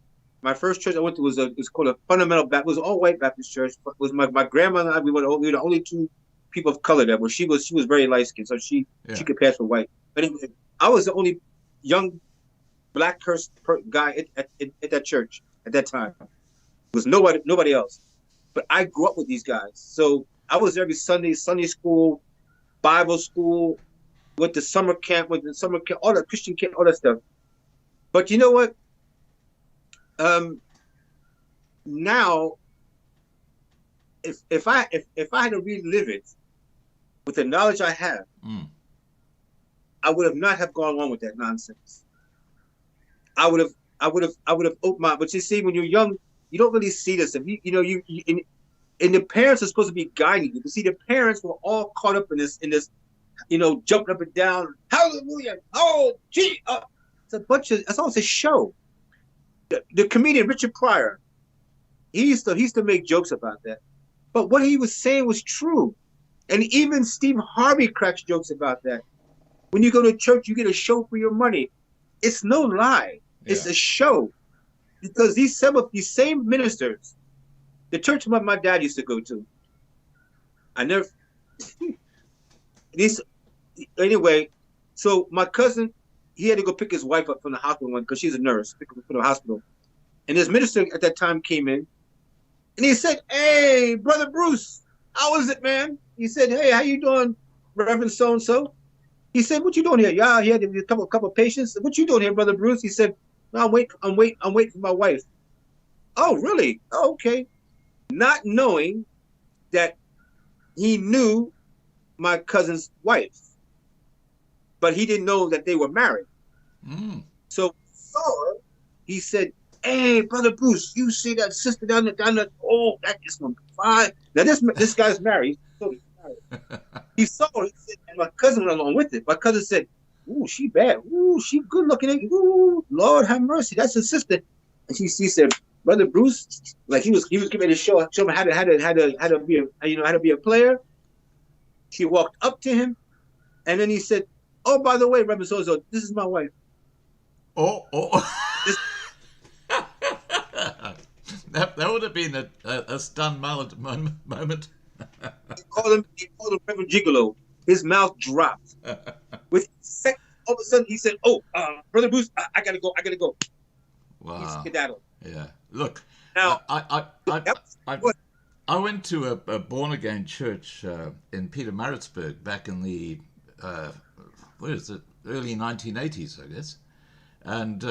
My first church I went to was called a fundamental Baptist. It was an all-white Baptist church. It was my grandma and I. We were the only two people of color there, but she was very light skinned, so she could pass for white. But anyway, I was the only young black guy at that church at that time. There was nobody else. But I grew up with these guys, so I was there every Sunday school, Bible school, with the summer camp, all the Christian camp, all that stuff. But you know what? Now, if I had to relive it with the knowledge I have, I would have not have gone along with that nonsense. I would have opened my. But you see, when you're young, you don't really see this. If and the parents are supposed to be guiding you. But see, the parents were all caught up in this, jumping up and down. Hallelujah! Oh, gee! It's almost a show. The comedian Richard Pryor, he used to make jokes about that, but what he was saying was true, and even Steve Harvey cracks jokes about that. When you go to church, you get a show for your money. It's no lie. Yeah. It's a show, because these same ministers, the church my dad used to go to, anyway. So my cousin, he had to go pick his wife up from the hospital because she's a nurse, pick her up from the hospital. And his minister at that time came in, and he said, "Hey, Brother Bruce, how is it, man?" He said, "Hey, how you doing, Reverend so-and-so?" He said, "What you doing here?" "Yeah, he had a couple patients." "What you doing here, Brother Bruce?" He said, "No, I'm waiting for my wife." "Oh, really? Oh, okay." Not knowing that he knew my cousin's wife, but he didn't know that they were married. So he said, "Hey, Brother Bruce, you see that sister down there? Oh, that is fine." Now this guy's married. So he's married. He saw her. He said, and my cousin went along with it. My cousin said, "Ooh, she bad. Ooh, she good looking. Ooh, Lord have mercy. That's his sister." And she said, "Brother Bruce," like he was getting ready to show him how to be a player. She walked up to him, and then he said, "Oh, by the way, Reverend so-and-so, this is my wife." That would have been a stunned moment. He called him Reverend Gigolo. His mouth dropped. All of a sudden, he said, "Oh, Brother Bruce, I gotta go." Wow. He's skedaddled. Yeah. Look, now I went to a born again church in Pietermaritzburg back in the early 1980s, I guess. And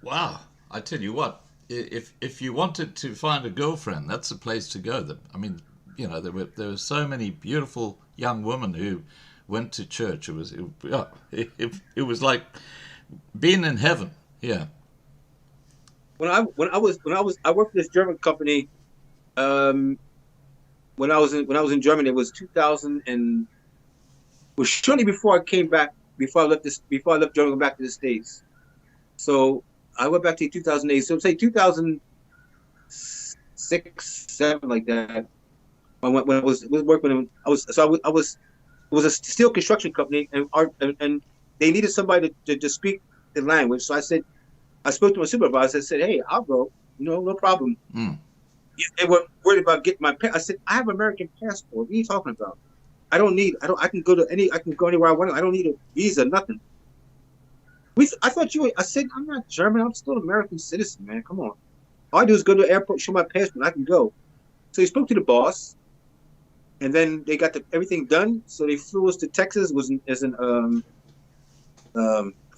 wow, I tell you what, if you wanted to find a girlfriend, that's the place to go. There were so many beautiful young women who went to church. It was like being in heaven. Yeah. When I worked for this German company. When I was in Germany, it was 2000 and was shortly before I came back. Before I left Germany, back to the States. So I went back to 2008. So say 2006, 2007, like that. When I was working, it was a steel construction company, and they needed somebody to speak the language. So I spoke to my supervisor. I said, "Hey, I'll go. No problem." They were worried about getting my I said, "I have an American passport. What are you talking about? I can go anywhere I want. I don't need a visa, nothing." I said, "I'm not German. I'm still an American citizen, man. Come on. All I do is go to the airport, show my passport, I can go." So he spoke to the boss, and then they got everything done. So they flew us to Texas. I forget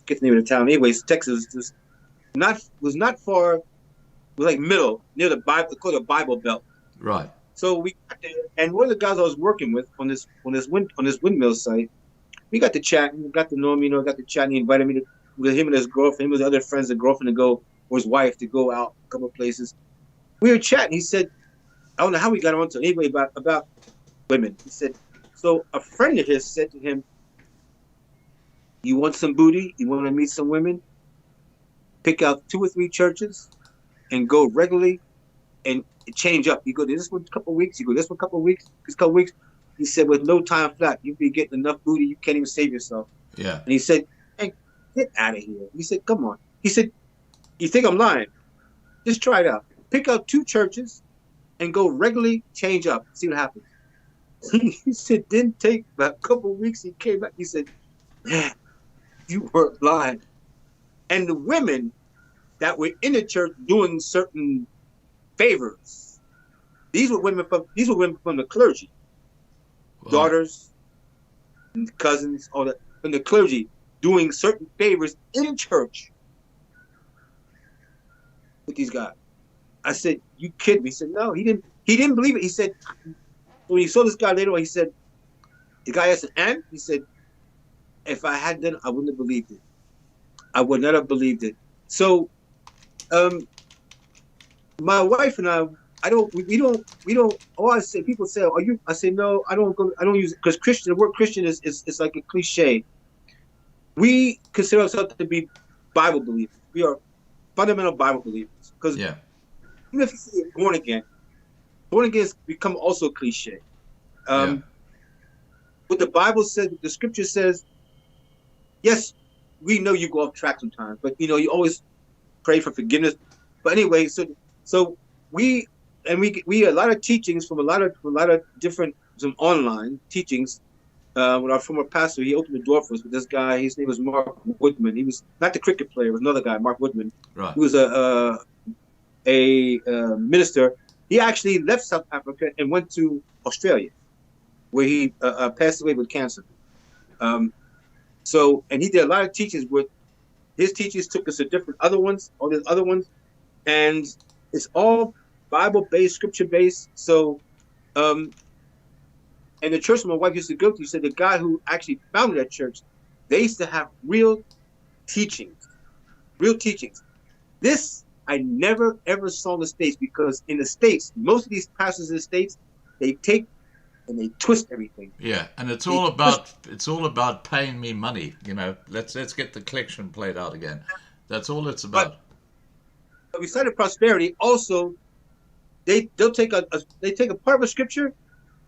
the name of the town. Anyways, Texas was not far. It was like middle, near the Bible Belt. Right. So we got there, and one of the guys I was working with on this windmill site, we got to chat. We got to know him, got to chat. And he invited me with him and his girlfriend, him and his other friends, the girlfriend to go, or his wife to go out a couple of places. We were chatting. He said, I don't know how we got onto it. Anyway, about women. He said, so a friend of his said to him, "You want some booty? You want to meet some women? Pick out 2 or 3 churches and go regularly and change up. You go to this one a couple of weeks, you go this one a couple of weeks, this couple of weeks." He said, "With no time flat, you'll be getting enough booty, you can't even save yourself." Yeah. And he said, "Hey, get out of here." He said, "Come on." He said, "You think I'm lying? Just try it out. Pick out 2 churches and go regularly, change up, see what happens." He said, didn't take about a couple of weeks. He came back. He said, man, you were lying. And the women that were in the church doing certain favors, these were women from the clergy, Wow. daughters, and cousins, all that from the clergy doing certain favors in church with these guys. I said, you kidding me? He said, no, he didn't. He didn't believe it. He said, when he saw this guy later on, he said, the guy asked, and he said, if I had done, I wouldn't have believed it. I would not have believed it. So, my wife and I don't, we don't. Oh, I say, people say, are you? I say, no, I don't go. I don't use it because Christian. The word Christian is like a cliche. We consider ourselves to be Bible believers. We are fundamental Bible believers because Yeah. even if you say born again has become also a cliche. Yeah. What the Bible says, the Scripture says, yes, we know you go off track sometimes, but you always pray for forgiveness. But anyway, so we a lot of teachings from a lot of different some online teachings. With our former pastor, he opened the door for us with this guy. His name was Mark Woodman. He was not the cricket player; it was another guy, Mark Woodman. Right. He was a minister. He actually left South Africa and went to Australia, where he passed away with cancer. And he did a lot of teachings with his teachers took us to different other ones, all these other ones, and it's all Bible-based, scripture-based. So, and the church my wife used to go to said the guy who actually founded that church, they used to have real teachings. This I never ever saw in the States because in the States, most of these pastors in the States, they take and they twist everything. Yeah, and it's all about paying me money. Let's get the collection plate out again. That's all it's about. But besides prosperity, also they'll take a part of a scripture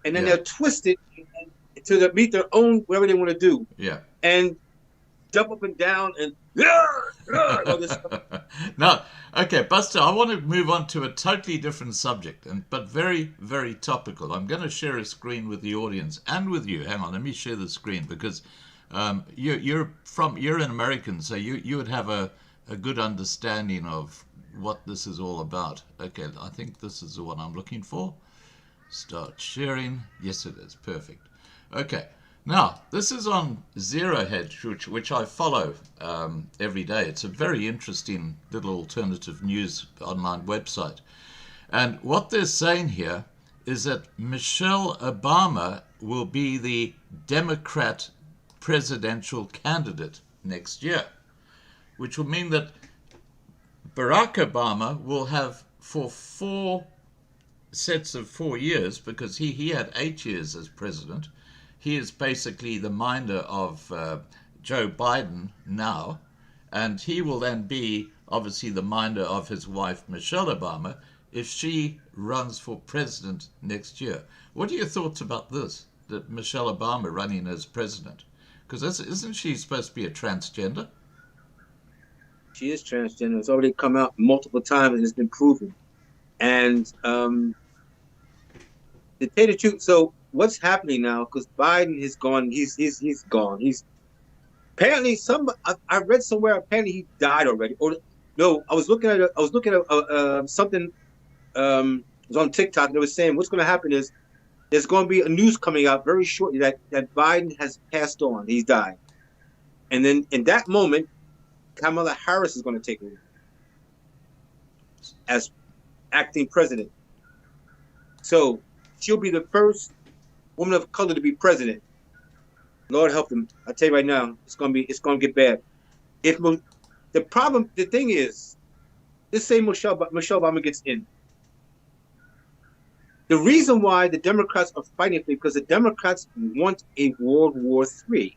and then they'll twist it to meet their own whatever they want to do. Yeah. And jump up and down and all this stuff. Now, okay, Buster, I want to move on to a totally different subject, but very, very topical. I'm going to share a screen with the audience and with you. Hang on, let me share the screen because you're an American, so you would have a good understanding of what this is all about. Okay, I think this is the one I'm looking for. Start sharing. Yes, it is. Perfect. Okay. Now, this is on Zero Hedge, which I follow every day. It's a very interesting little alternative news online website. And what they're saying here is that Michelle Obama will be the Democrat presidential candidate next year, which will mean that Barack Obama will have for 4 sets of 4 years, because he had 8 years as president. He is basically the minder of Joe Biden now, and he will then be obviously the minder of his wife Michelle Obama if she runs for president next year. What are your thoughts about this, that Michelle Obama running as president? Because isn't she supposed to be a transgender? She is transgender. It's already come out multiple times and it's been proven. And to tell you the truth, so what's happening now? Because Biden is gone. He's gone. He's apparently I read somewhere apparently he died already. Or no, I was looking at something. It was on TikTok. They were saying what's going to happen is there's going to be a news coming out very shortly that Biden has passed on. He's died, and then in that moment, Kamala Harris is going to take over as acting president. So she'll be the first woman of color to be president. Lord help them. I tell you right now, it's gonna get bad. The thing is, let's say Michelle Obama gets in. The reason why the Democrats are fighting for it because the Democrats want a World War III.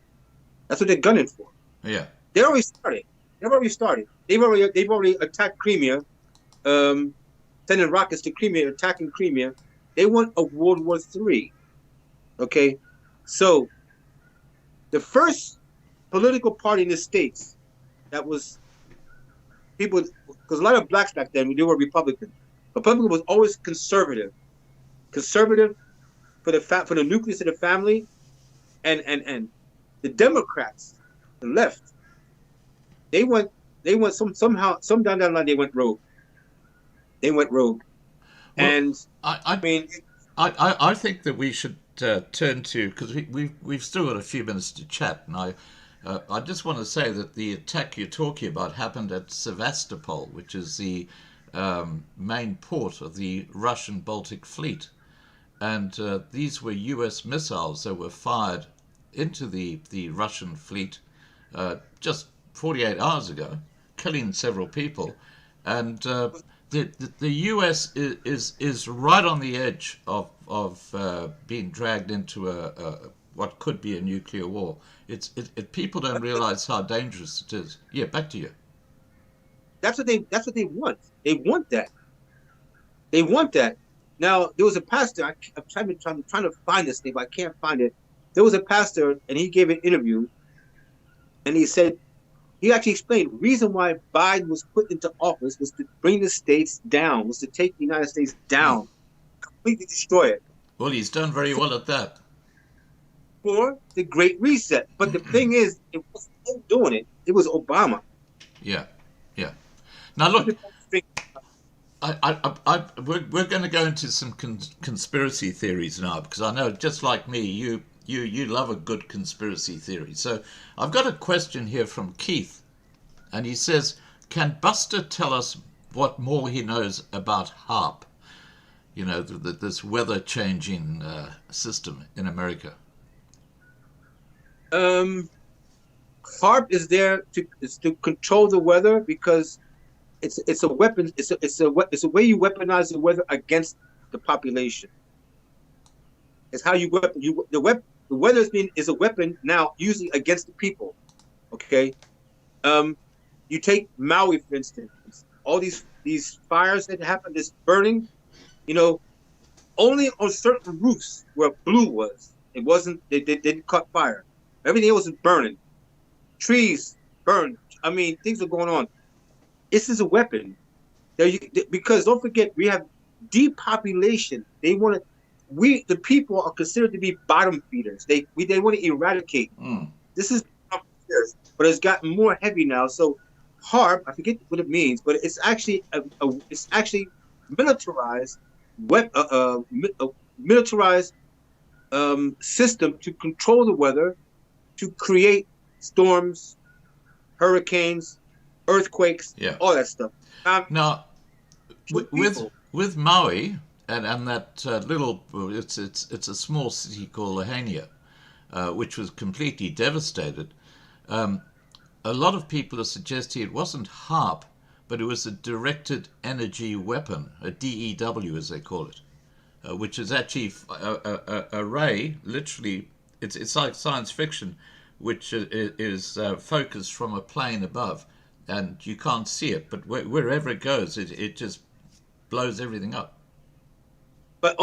That's what they're gunning for. Yeah. They've already started. They've already attacked Crimea, sending rockets to Crimea, attacking Crimea. They want a World War III. Okay, so the first political party in the States that was people, because a lot of blacks back then, they were Republican. Republican was always conservative, for the nucleus of the family, and the Democrats, the left, they went somehow down that line they went rogue. They went rogue, Well, and I I mean, I think that we should turn to, because we've still got a few minutes to chat, and I just want to say that the attack you're talking about happened at Sevastopol, which is the main port of the Russian Baltic Fleet, and these were U.S. missiles that were fired into the Russian fleet just 48 hours ago, killing several people, and the U.S. is right on the edge of being dragged into what could be a nuclear war. People don't realize how dangerous it is. Yeah, back to you. that's what they want. They want that. They want that. Now there was a pastor. I'm trying to find this thing, but I can't find it. There was a pastor, and he gave an interview, and he said he actually explained the reason why Biden was put into office was to bring the states down, was to take the United States down, completely destroy it. Well, he's done very well at that. For the Great Reset. But the thing is, it wasn't him doing it. It was Obama. Yeah, yeah. Now look, we're going to go into some conspiracy theories now, because I know, just like me, you love a good conspiracy theory. So I've got a question here from Keith, and he says, "Can Buster tell us what more he knows about HARP? You know, this weather changing system in America." HARP is there to control the weather, because it's a weapon. It's a way you weaponize the weather against the population. It's how the weather is a weapon now, usually against the people. Okay, you take Maui, for instance. All these fires that happen, this burning, you know, only on certain roofs where blue was. It wasn't. They didn't caught fire. Everything else is burning. Trees burned. I mean, things are going on. This is a weapon. Because don't forget, we have depopulation. They want to. The people are considered to be bottom feeders. They want to eradicate. This is, but it's gotten more heavy now. So HARP, I forget what it means, but it's actually it's actually militarized militarized system to control the weather, to create storms, hurricanes, earthquakes, all that stuff. Now, with Maui and that little, it's a small city called Lahaina, which was completely devastated. A lot of people are suggesting it wasn't HARP, but it was a directed energy weapon, a DEW as they call it, which is actually a ray, literally, it's like science fiction, which is focused from a plane above, and you can't see it, but wherever it goes, it just blows everything up. But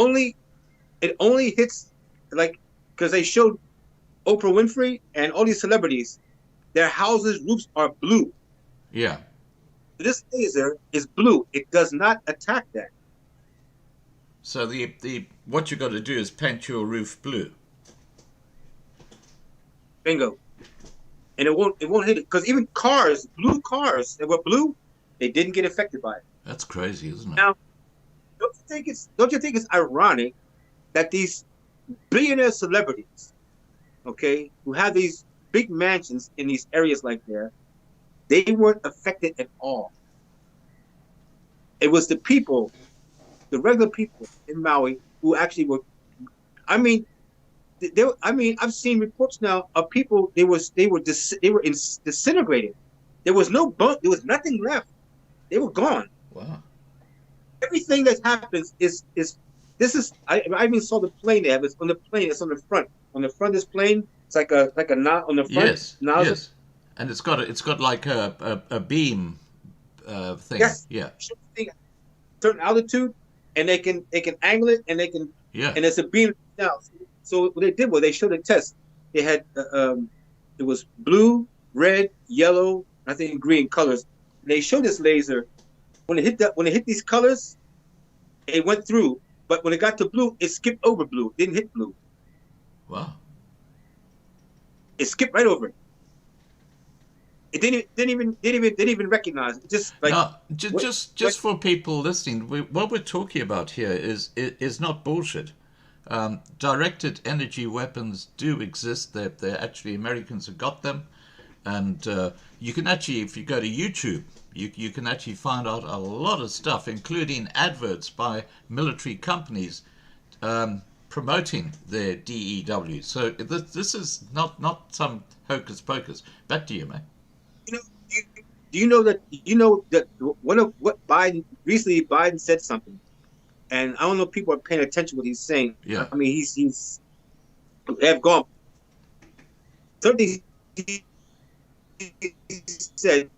it only hits, like, because they showed Oprah Winfrey and all these celebrities, their houses' roofs are blue. Yeah. This laser is blue. It does not attack that. So what you got to do is paint your roof blue. Bingo. And it won't hit it, because even blue cars that were blue, they didn't get affected by it. That's crazy, isn't it? Now, don't you think it's ironic that these billionaire celebrities, okay, who have these big mansions in these areas like there, they weren't affected at all. It was the people, the regular people in Maui, who actually were. I mean, I've seen reports now of people. They were disintegrated. There was no bunk. There was nothing left. They were gone. Wow. Everything that happens is. I even saw the plane they have. It's on the plane. It's on the front. On the front of this plane, it's like a knot on the front. Yes. Yes. And it's got like a beam thing. Yes. Yeah. Certain altitude, and they can angle it, and they can. Yeah. And it's a beam down. So what they did was they showed a test. They had it was blue, red, yellow, I think green colors. And they showed this laser when it hit these colors, it went through, But when it got to blue, it skipped over blue. It didn't hit blue. Wow. It skipped right over it. It didn't even recognize it. Just like Now, what, just for people listening, what we're talking about here is not bullshit. Directed energy weapons do exist. They're actually, Americans have got them, and you can actually, if you go to YouTube, you can actually find out a lot of stuff, including adverts by military companies promoting their DEW. So this is not some hocus pocus. Back to you, mate. you know, do you know that what Biden recently Biden said something, and I don't know if people are paying attention to what he's saying. Yeah. I mean, he's they have gone. Certainly, he said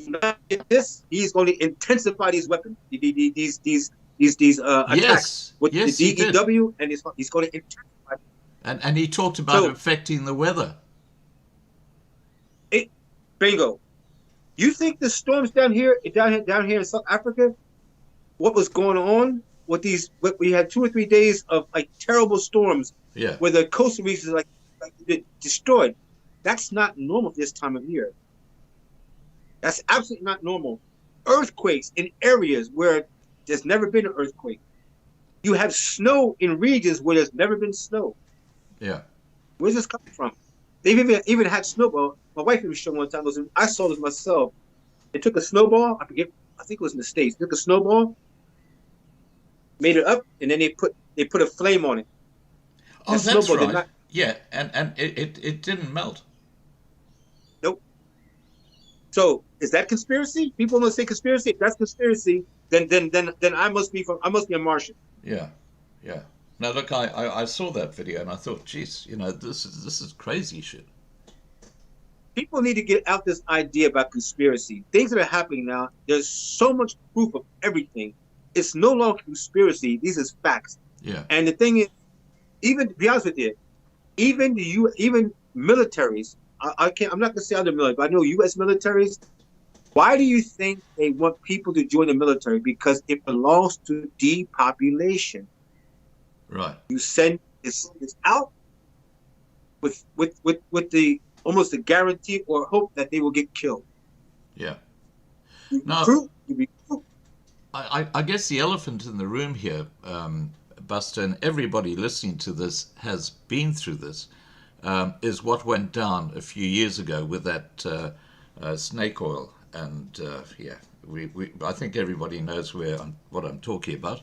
not this. He's going to intensify these weapons, these attacks Yes, with yes, the he did. DEW, and he's going to intensify. And he talked about So- affecting the weather. Bingo. You think the storms down here in South Africa, what was going on with these? We had 2 or 3 days of like terrible storms Yeah. where the coastal regions like destroyed. That's not normal this time of year. That's absolutely not normal. Earthquakes in areas where there's never been an earthquake. You have snow in regions where there's never been snow. Yeah. Where's this coming from? They've even had snowball. My wife was showing one time. I saw this myself. They took a snowball. I think it was in the States. They took a snowball, made it up, and then they put a flame on it. Oh, That that's snowball right. did not- Yeah, and it didn't melt. Nope. So is that conspiracy? People don't say conspiracy. If that's conspiracy, then I must be a Martian. Yeah, yeah. Now look, I saw that video and I thought, geez, this is crazy shit. People need to get out this idea about conspiracy. Things that are happening now, there's so much proof of everything. It's no longer conspiracy. These is facts. Yeah, And the thing is, even to be honest with you, even militaries, I'm not gonna say other military, but I know U.S. militaries. Why do you think they want people to join the military? Because it belongs to depopulation. right. You send this out with the almost a guarantee or hope that they will get killed. Yeah. You Now- recruit, you recruit. I guess the elephant in the room here, Buster, and everybody listening to this has been through this, is what went down a few years ago with that snake oil. And yeah, I think everybody knows what I'm talking about.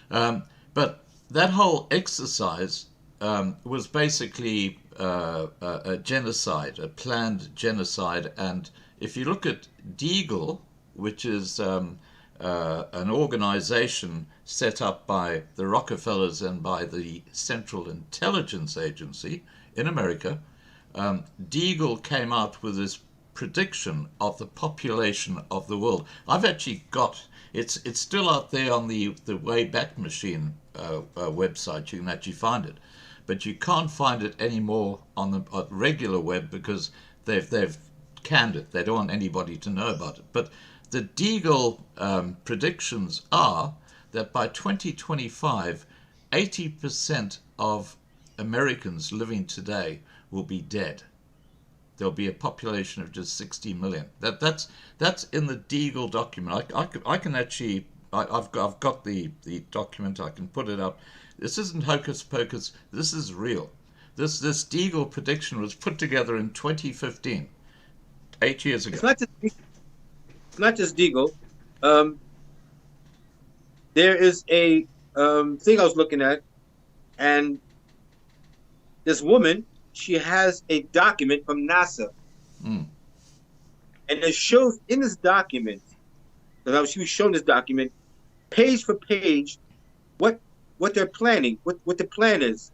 But that whole exercise was basically a genocide, a planned genocide. And if you look at Deagle, which is an organization set up by the Rockefellers and by the Central Intelligence Agency in America, Deagle came out with this prediction of the population of the world. I've actually got it's still out there on the Wayback Machine website. You can actually find it, but you can't find it anymore on the regular web because they've canned it. They don't want anybody to know about it. But the Deagle predictions are that by 2025, 80% of Americans living today will be dead. There'll be a population of just 60 million. That's in the Deagle document. I can actually I've got the document. I can put it up. This isn't hocus pocus. This is real. This Deagle prediction was put together in 2015, 8 years ago. It's not just Deagle. There is a thing I was looking at, and this woman, she has a document from NASA, and it shows in this document, because she was shown this document, page for page, what they're planning, what the plan is.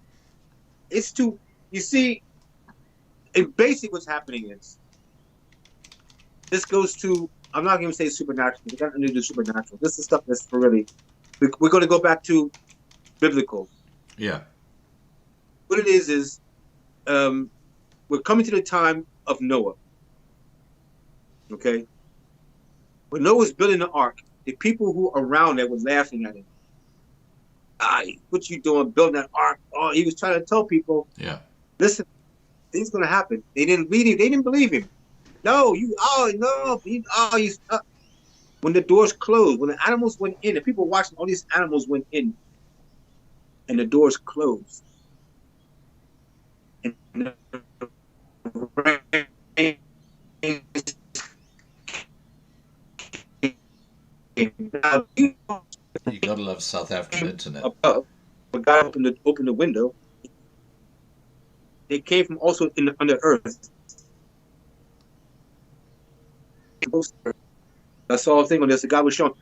It's to, you see, in basic, what's happening is, this goes to, I'm not going to say supernatural, because I don't need to do supernatural. This is stuff that's for really, we're going to go back to biblical. Yeah. What it is we're coming to the time of Noah. Okay? When Noah was building the ark, the people who were around there were laughing at him. what you doing building that ark? Oh, he was trying to tell people, Yeah. listen, things gonna happen. They didn't believe him. They didn't believe him. No, when the doors closed, when the animals went in, the people watching all these animals went in, and the doors closed, and the rain came down. You gotta love South African internet. Above, but God opened the window. They came from also under earth. That's all thing on this. The God was showing.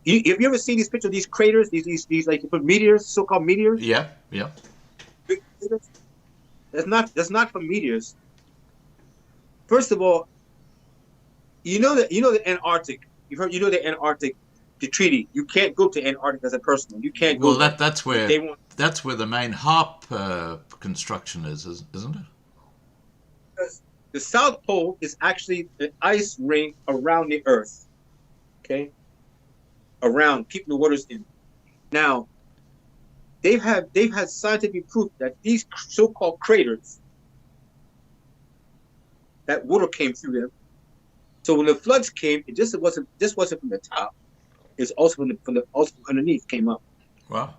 Have you ever seen these pictures of these craters? These like meteors, so-called meteors. Yeah, yeah. That's not from meteors. First of all, you know the Antarctic. The Antarctic, the treaty. You can't go to Antarctic as a person. You can't go. Well, that's where the main HARP construction is, isn't it? The South Pole is actually an ice ring around the Earth. Okay, around keeping the waters in. Now, they've had scientific proof that these so-called craters, that water came through them. So when the floods came, it just wasn't from the top. It's also from also underneath came up. Wow.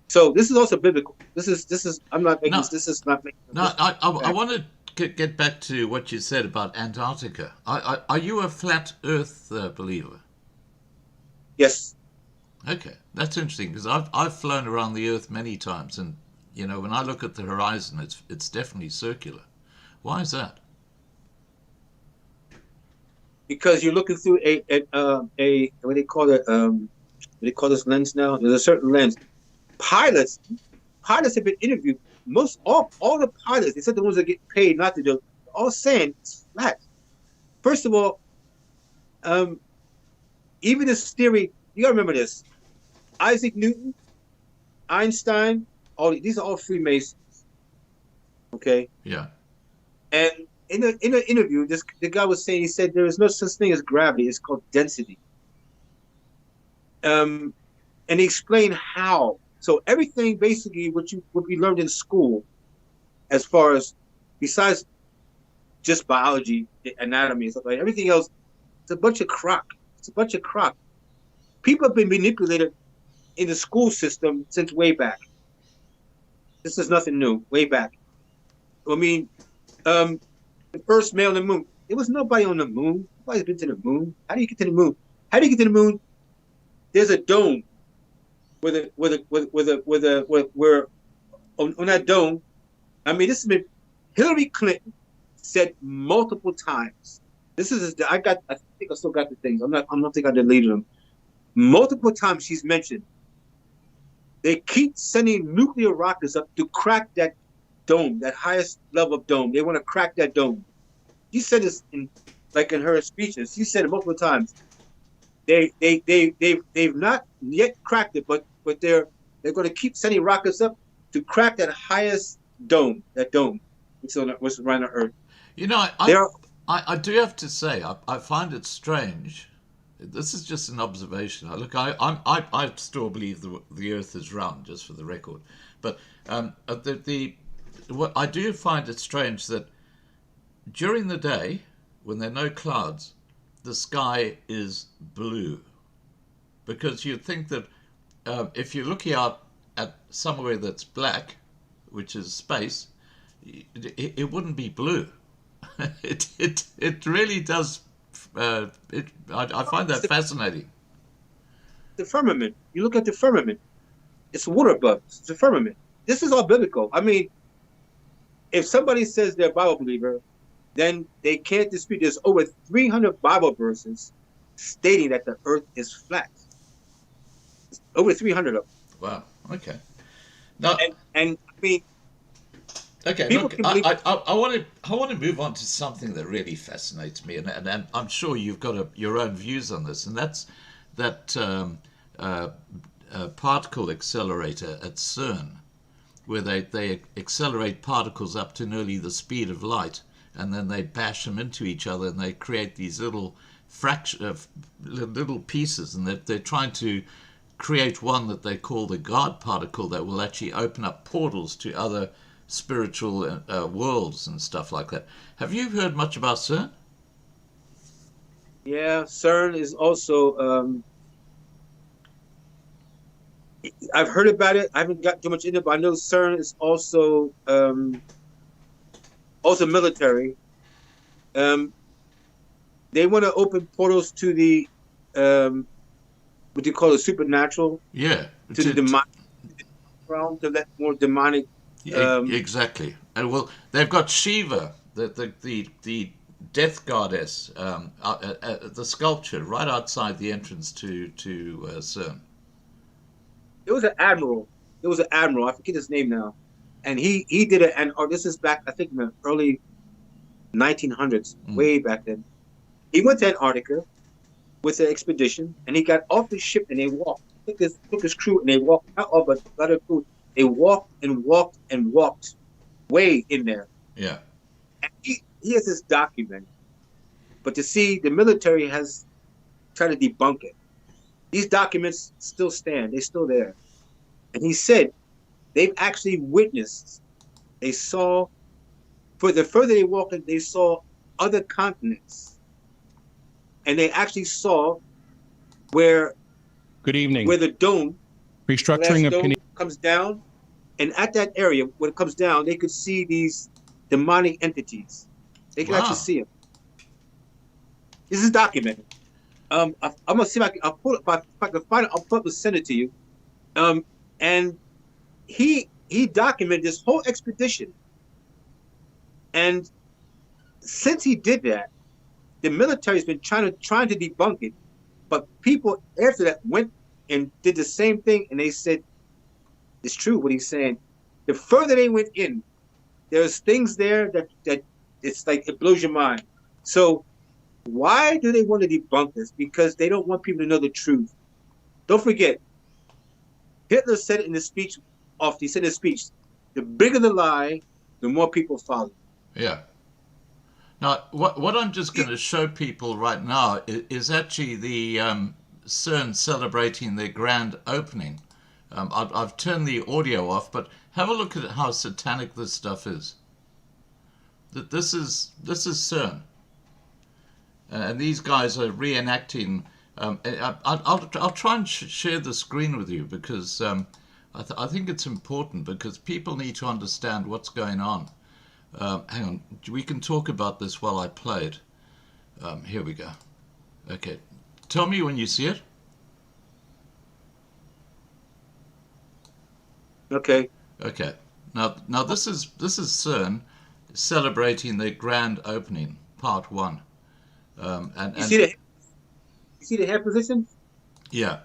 So this is also biblical. This is I'm not making this is not making. No, I want to get back to what you said about Antarctica. Are you a flat Earth believer? Yes. Okay, that's interesting because I've flown around the Earth many times, and when I look at the horizon, it's definitely circular. Why is that? Because you're looking through a what they call it what they call this lens now. There's a certain lens. Pilots have been interviewed. All the pilots, they said the ones that get paid not to do, all saying it's flat. First of all, even this theory, you gotta remember this. Isaac Newton, Einstein, these are all Freemasons. Okay? Yeah. And in an interview, the guy was saying, he said there is no such thing as gravity, it's called density. And he explained how. So everything basically what we learned in school, as far as besides just biology, anatomy, and stuff like that, everything else, it's a bunch of crock. It's a bunch of crock. People have been manipulated in the school system since way back. This is nothing new. Way back. I mean, the first man on the moon. There was nobody on the moon. Nobody's been to the moon. How do you get to the moon? How do you get to the moon? There's a dome. Where on that dome, I mean, this has been Hillary Clinton said multiple times. This is I think I still got the things. I don't think I deleted them. Multiple times she's mentioned. They keep sending nuclear rockets up to crack that dome, that highest level of dome. They want to crack that dome. She said this in her speeches. She said it multiple times. They've not yet cracked it, but they're going to keep sending rockets up to crack that highest dome, which is around the Earth. I do have to say I find it strange. This is just an observation. I still believe the Earth is round, just for the record. But what I do find it strange that during the day, when there are no clouds, the sky is blue, because you'd think that if you're looking out at somewhere that's black, which is space, it wouldn't be blue. It really does. I find that fascinating. The firmament. You look at the firmament. It's water bubbles. It's a firmament. This is all biblical. I mean, if somebody says they're a Bible believer, then they can't dispute. There's over 300 Bible verses stating that the Earth is flat. It's over 300 of them. Wow. Okay. Now, and I mean, okay. Look, I want to move on to something that really fascinates me, and I'm sure you've got your own views on this, and that's that particle accelerator at CERN, where they accelerate particles up to nearly the speed of light, and then they bash them into each other, and they create these little little pieces, and they're trying to create one that they call the God particle that will actually open up portals to other spiritual worlds and stuff like that. Have you heard much about CERN? Yeah, CERN is also. I've heard about it. I haven't got too much into it, but I know CERN is also military. They want to open portals to the what do you call it, supernatural, Yeah, to the demonic realm, to let more demonic. exactly. And well, they've got Shiva, the death goddess, the sculpture right outside the entrance to CERN. There was an admiral. There was an admiral. I forget his name now, and he did it. And this is back, I think, in the early 1900s, way back then. He went to Antarctica with an expedition, and he got off the ship and they walked. Took his crew and they walked, not all, but other crew. They walked and walked and walked way in there. Yeah. And he has this document, but to see the military has tried to debunk it. These documents still stand. They're still there. And he said they've actually witnessed. They saw, for the further they walked, they saw other continents. And they actually saw where Good evening. where the dome, Restructuring dome opinion. comes down. And at that area, when it comes down, they could see these demonic entities. They could actually see them. This is documented. I'm gonna see if I'll pull it. If I can find it, I'll probably send it to you. And he documented this whole expedition. And since he did that, the military's been trying to debunk it. But people after that went and did the same thing, and they said it's true what he's saying. The further they went in, there's things there that it's like it blows your mind. So why do they want to debunk this? Because they don't want people to know the truth. Don't forget, Hitler said it in his speech. He said in his speech, the bigger the lie, the more people follow. Yeah. Now, what I'm just going to show people right now is actually the CERN celebrating their grand opening. I've turned the audio off, but have a look at how satanic this stuff is. This is CERN. And these guys are reenacting. I'll try and share the screen with you because I think it's important because people need to understand what's going on. Hang on, we can talk about this while I play it. Here we go. Okay, tell me when you see it. Okay. Okay. Now this is CERN celebrating their grand opening, part 1. And you see the head position? Yeah.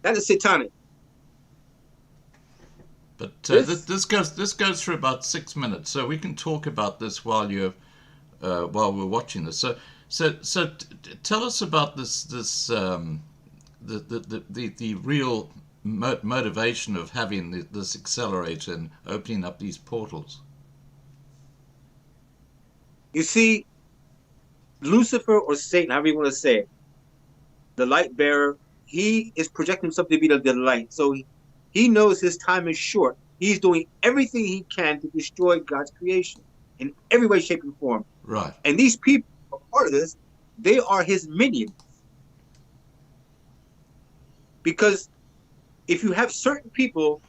That is satanic. But this goes for about 6 minutes, so we can talk about this while we're watching this. So tell us about this the real motivation of having this accelerator and opening up these portals. You see, Lucifer or Satan, however you want to say it, the light bearer, he is projecting himself to be the light. So he knows his time is short. He's doing everything he can to destroy God's creation in every way, shape, and form. Right. And these people are part of this. They are his minions. Because if you have certain people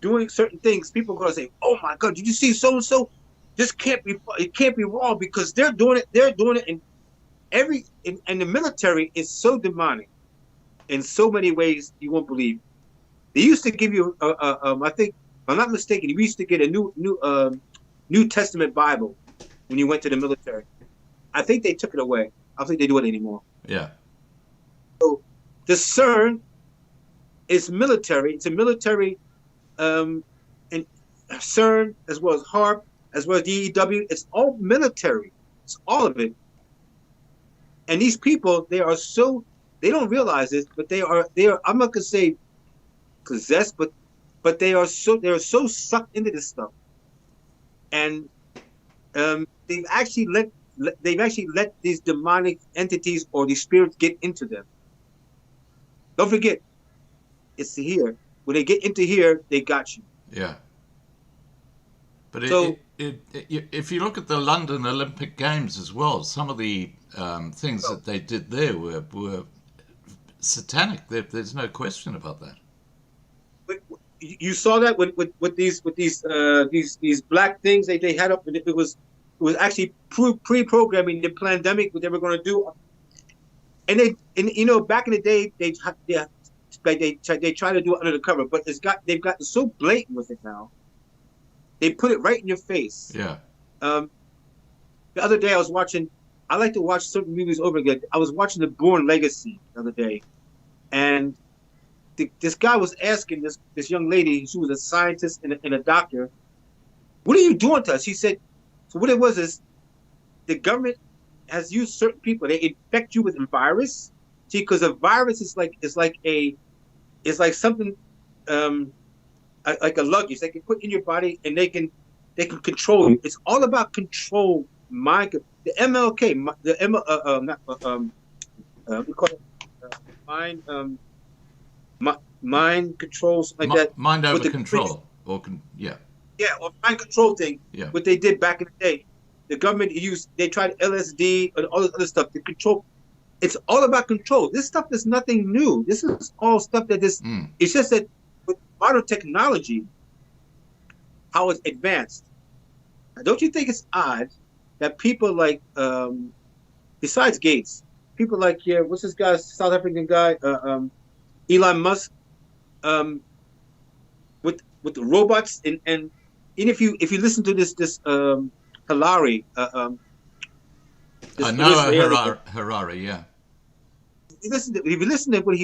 doing certain things, people are going to say, "Oh my God, did you see so and so? It can't be wrong because they're doing it." And the military is so demonic in so many ways you won't believe. They used to give you, I think, if I'm not mistaken, you used to get a New Testament Bible when you went to the military. I think they took it away. I don't think they do it anymore. Yeah. So the CERN is military. It's a military, and CERN as well as HARP, as well as DEW. It's all military. It's all of it. And these people, they don't realize this, but they are. I'm not gonna say possessed, but they're so sucked into this stuff, and they've actually let these demonic entities or these spirits get into them. Don't forget, it's here. When they get into here, they got you. Yeah. But So if you look at the London Olympic Games as well, some of the things so, that they did there were satanic. There's no question about that. you saw that with these black things they had up, and it was actually pre-programming the pandemic what they were going to do, and back in the day they try to do it under the cover, but they've gotten so blatant with it now. They put it right in your face. Yeah. Um, the other day I like to watch certain movies over again. I was watching The Bourne Legacy the other day, and this guy was asking this young lady, she was a scientist and a doctor, what are you doing to us? She said, so what it was is the government has used certain people. They infect you with a virus. See, because a virus is like something like a luggage they can put in your body, and they can control you. It's all about control. The MLK, the M not we call it mind mind controls like that. Mind over control, yeah. Yeah, or mind control thing. Yeah. What they did back in the day, the government they tried LSD and all this other stuff to control. It's all about control. This stuff is nothing new. This is all stuff that it's just that with modern technology, how it's advanced. Now, don't you think it's odd that people like, besides Gates, people like, what's this guy, South African guy, Elon Musk, with the robots, and if you listen to this Harari, Harari, yeah. If you listen to what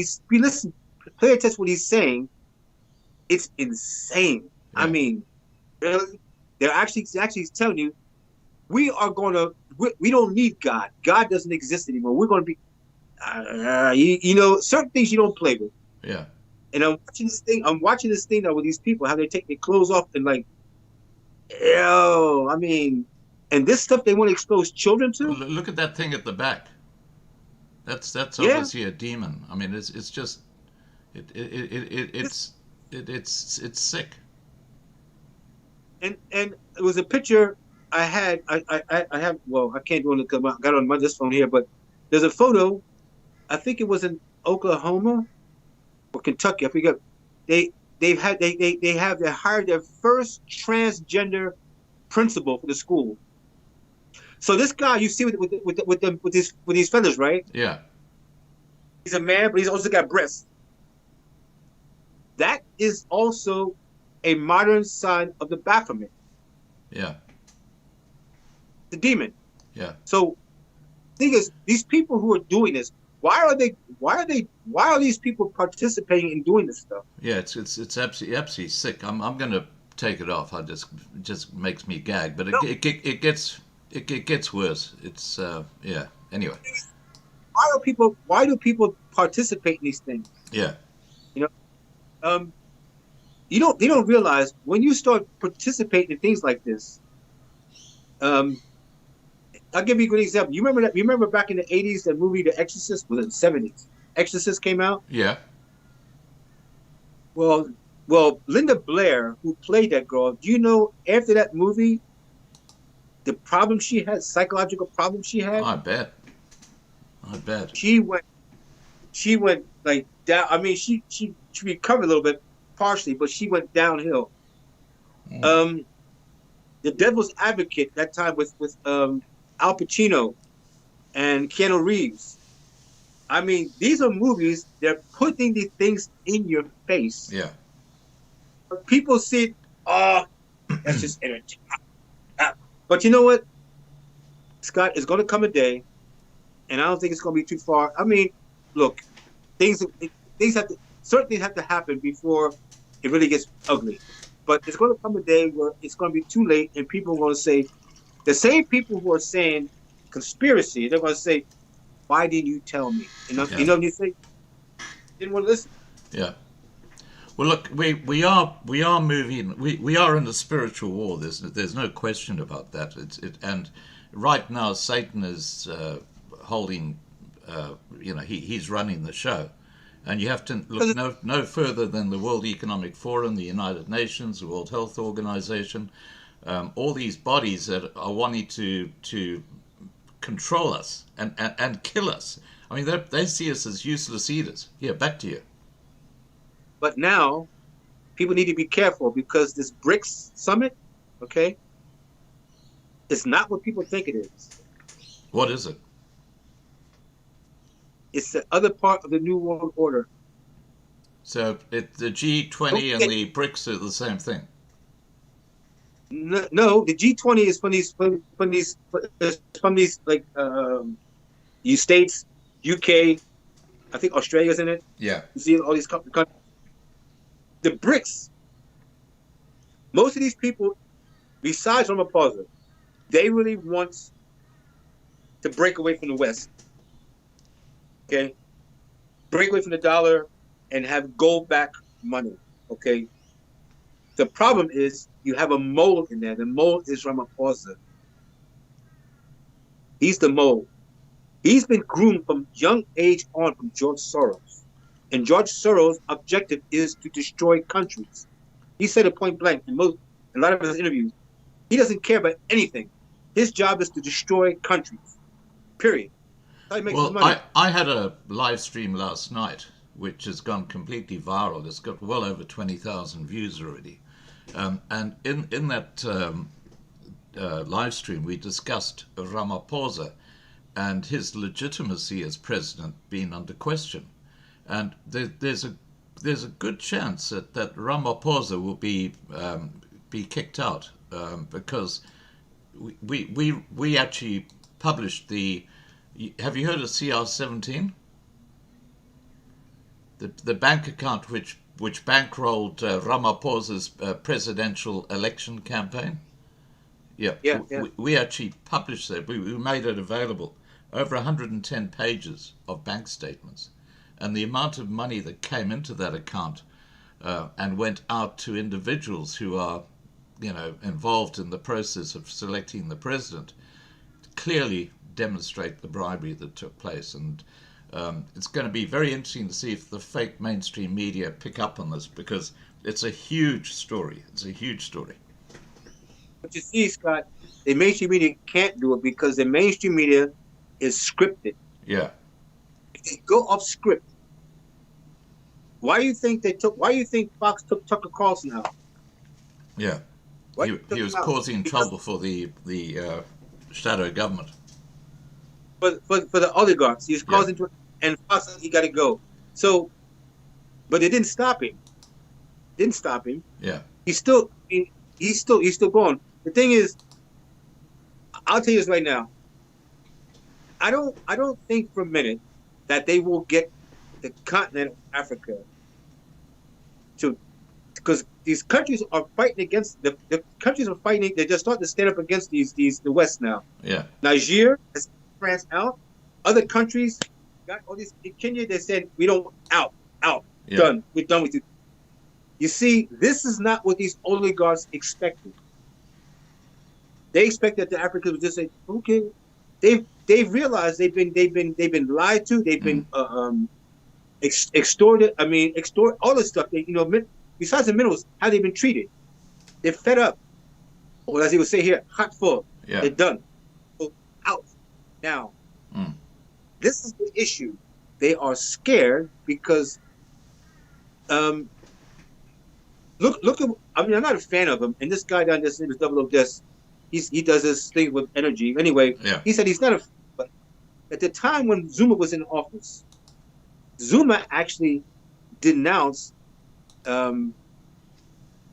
pay attention to what he's saying, it's insane. Yeah. I mean, really, they're actually telling you, we don't need God. God doesn't exist anymore. We're going to be, certain things you don't play with. Yeah. And I'm watching this thing now with these people, how they take their clothes off and like, I mean, and this stuff they want to expose children to. Well, look at that thing at the back. That's obviously a demon. I mean, it's just it's sick. And it was a picture I had. I have. Well, I can't go into I got on this phone here, but there's a photo. I think it was in Oklahoma or Kentucky. I forget. They hired their first transgender principal for the school. So this guy you see with these feathers, right? Yeah. He's a man, but he's also got breasts. That is also a modern sign of the Baphomet. Yeah. The demon. Yeah. So the thing is, these people who are doing this, why are these people participating in doing this stuff? Yeah, it's absolutely sick. I'm going to take it off. It just makes me gag, but it gets worse. It's yeah. Anyway, why do people participate in these things? Yeah. They don't realize when you start participating in things like this. I'll give you a good example. You remember back in the 80s, that movie The Exorcist? Was it the 70s? Exorcist came out? Yeah. Well, Linda Blair, who played that girl, do you know after that movie, the problem she had, psychological problem she had? I bet. She went like down. I mean, she recovered a little bit, partially, but she went downhill. The Devil's Advocate that time with Al Pacino and Keanu Reeves. I mean, these are movies. They're putting these things in your face. Yeah. People see, that's just entertainment. But you know what, Scott, it's going to come a day, and I don't think it's going to be too far. I mean, look, certain things have to happen before it really gets ugly. But it's going to come a day where it's going to be too late, and people are going to say, the same people who are saying conspiracy, they're going to say, why didn't you tell me? You know what you say? Didn't want to listen. Yeah. Well, look, we are moving. We are in a spiritual war. There's no question about that. And right now Satan is holding. He's running the show, And you have to look no further than the World Economic Forum, the United Nations, the World Health Organization, all these bodies that are wanting to control us and kill us. I mean, they see us as useless eaters. Yeah, back to you. But now, people need to be careful because this BRICS summit, okay, it's not what people think it is. What is it? It's the other part of the New World Order. So the G20 and the BRICS are the same thing. No, the G20 is from these like the States, UK, I think Australia's in it. Yeah. You see all these countries. The BRICS, most of these people, besides Ramaphosa, they really want to break away from the West. Okay? Break away from the dollar and have gold-backed money. Okay? The problem is you have a mole in there. The mole is Ramaphosa. He's the mole. He's been groomed from young age on from George Soros. And George Soros' objective is to destroy countries. He said it point blank in a lot of his interviews. He doesn't care about anything. His job is to destroy countries. Period. That's how he makes his money. I had a live stream last night, which has gone completely viral. It's got well over 20,000 views already. And in that live stream, we discussed Ramaphosa and his legitimacy as president being under question. And there's a good chance that Ramaphosa will be kicked out because we actually published the. Have you heard of CR17? The bank account which bankrolled Ramaphosa's presidential election campaign. Yeah. We actually published that. We made it available. Over 110 pages of bank statements. And the amount of money that came into that account and went out to individuals who are, involved in the process of selecting the president clearly demonstrate the bribery that took place. And it's going to be very interesting to see if the fake mainstream media pick up on this because it's a huge story. It's a huge story. But you see, Scott, the mainstream media can't do it because the mainstream media is scripted. Yeah. They go off script. Why do you think Fox took Tucker Carlson out? Yeah. He was causing trouble for the shadow government. For the oligarchs. He was causing trouble, and Fox said he got to go. So, but it didn't stop him. Yeah. He's still going. The thing is, I'll tell you this right now. I don't think for a minute that they will get the continent of Africa to, because these countries are fighting against the countries are fighting. They're just starting to stand up against the West now. Yeah. Niger has France out. Other countries got all these. In Kenya, they said we don't out. Yeah. Done. We're done with you. You see, this is not what these oligarchs expected. They expected that the Africans would just say, okay. They've realized they've been lied to. They've been extorted. Extort all this stuff. Besides the minerals, how they've been treated. They're fed up, or as they would say here, hot full. Yeah. They're done. So, out now. This is the issue. They are scared because, look at. I'm not a fan of him. And this guy down this name is Double O Des. He does this thing with energy. Anyway, He said he's not a. But at the time when Zuma was in office, Zuma actually denounced.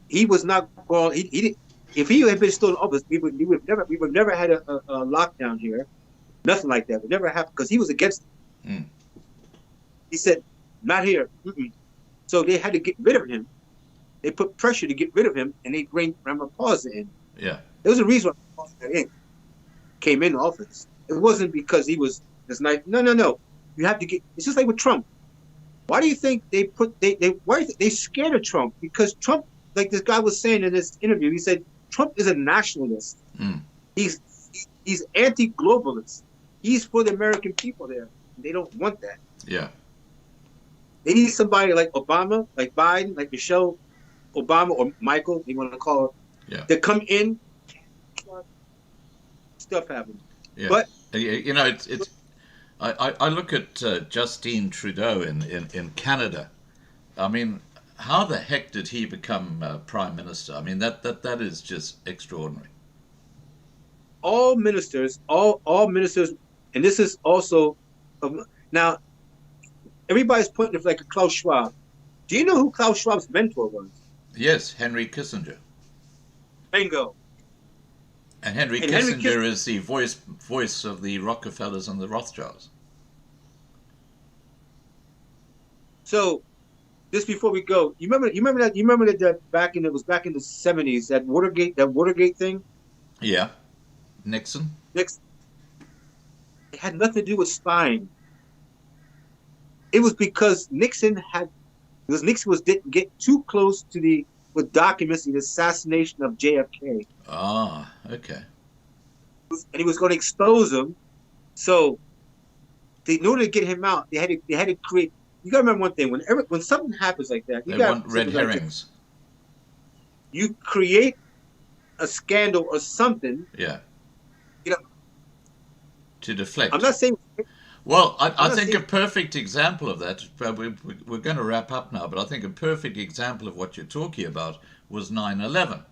He was not going. He did. If he had been still in office, we would never had a lockdown here, nothing like that. Would never happen because he was against it. He said, "Not here." So they had to get rid of him. They put pressure to get rid of him, and they bring Ramaphosa in. Yeah. There was a reason why Ramaphosa came in office. It wasn't because he was this nice. No. You have to get. It's just like with Trump. Why do you think they scared of Trump? Because Trump, like this guy was saying in this interview, he said Trump is a nationalist. He's anti-globalist. He's for the American people there. They don't want that. Yeah. They need somebody like Obama, like Biden, like Michelle Obama or Michael, they want to call her, Yeah. to come in, stuff happens. Yeah. But You know, it's I look at Justin Trudeau in Canada. I mean, how the heck did he become prime minister? I mean, that is just extraordinary. all ministers, all ministers, and this is also now everybody's pointing to like a Klaus Schwab. Do you know who Klaus Schwab's mentor was? Yes, Henry Kissinger. Bingo. And Henry And Kissinger is the voice of the Rockefellers and the Rothschilds. So, just before we go, you remember that back in it was back in the 70s, that Watergate thing. Yeah, Nixon. Next, it had nothing to do with spying. It was because Nixon didn't get too close to with documents the assassination of JFK. Ah, okay. And he was going to expose him. So, in order to get him out, they had to create. You got to remember one thing: when something happens like that, They want red herrings. You create a scandal or something. Yeah. You know, to deflect. I'm not saying. Well, I think a perfect example of that, we're going to wrap up now, but I think a perfect example of what you're talking about was 9/11.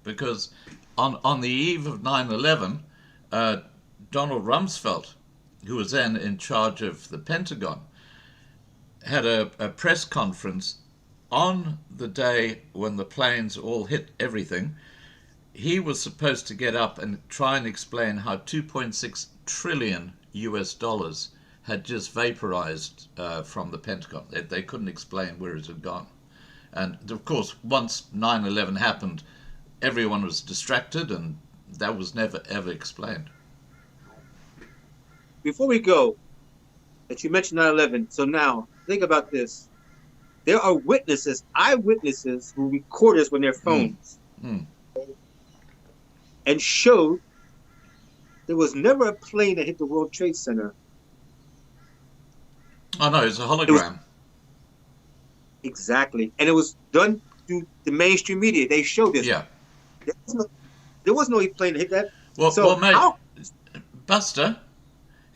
Because on the eve of 9/11, Donald Rumsfeld, who was then in charge of the Pentagon, had a press conference on the day when the planes all hit everything. He was supposed to get up and try and explain how 2.6 trillion US dollars had just vaporized from the Pentagon. They couldn't explain where it had gone. And of course, once 9/11 happened, everyone was distracted, and that was never ever explained. Before we go, that you mentioned 9/11. So now think about this: there are witnesses, eyewitnesses, who record us on their phones and showed there was never a plane that hit the World Trade Center. Oh no, it's a hologram. Exactly, and it was done through the mainstream media. They showed this. Yeah. There was no plane that hit that. Well, mate, Buster,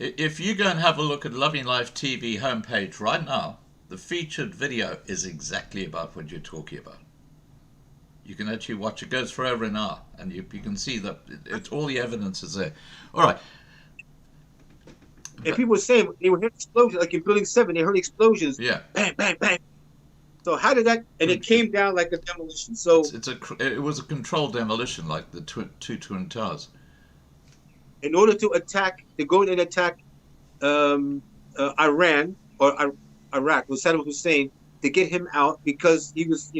if you go and have a look at Loving Life TV homepage right now, the featured video is exactly about what you're talking about. You can actually watch it. It goes for over an hour, and you can see that all the evidence is there. All right. And people were saying they were hearing explosions, like in Building 7, they heard explosions. Yeah. Bang, bang, bang. So how did that? And it came down like a demolition. So it was a controlled demolition, like the two Twin Towers. in order to go in and attack Iran or Iraq, with Saddam Hussein, to get him out because he was,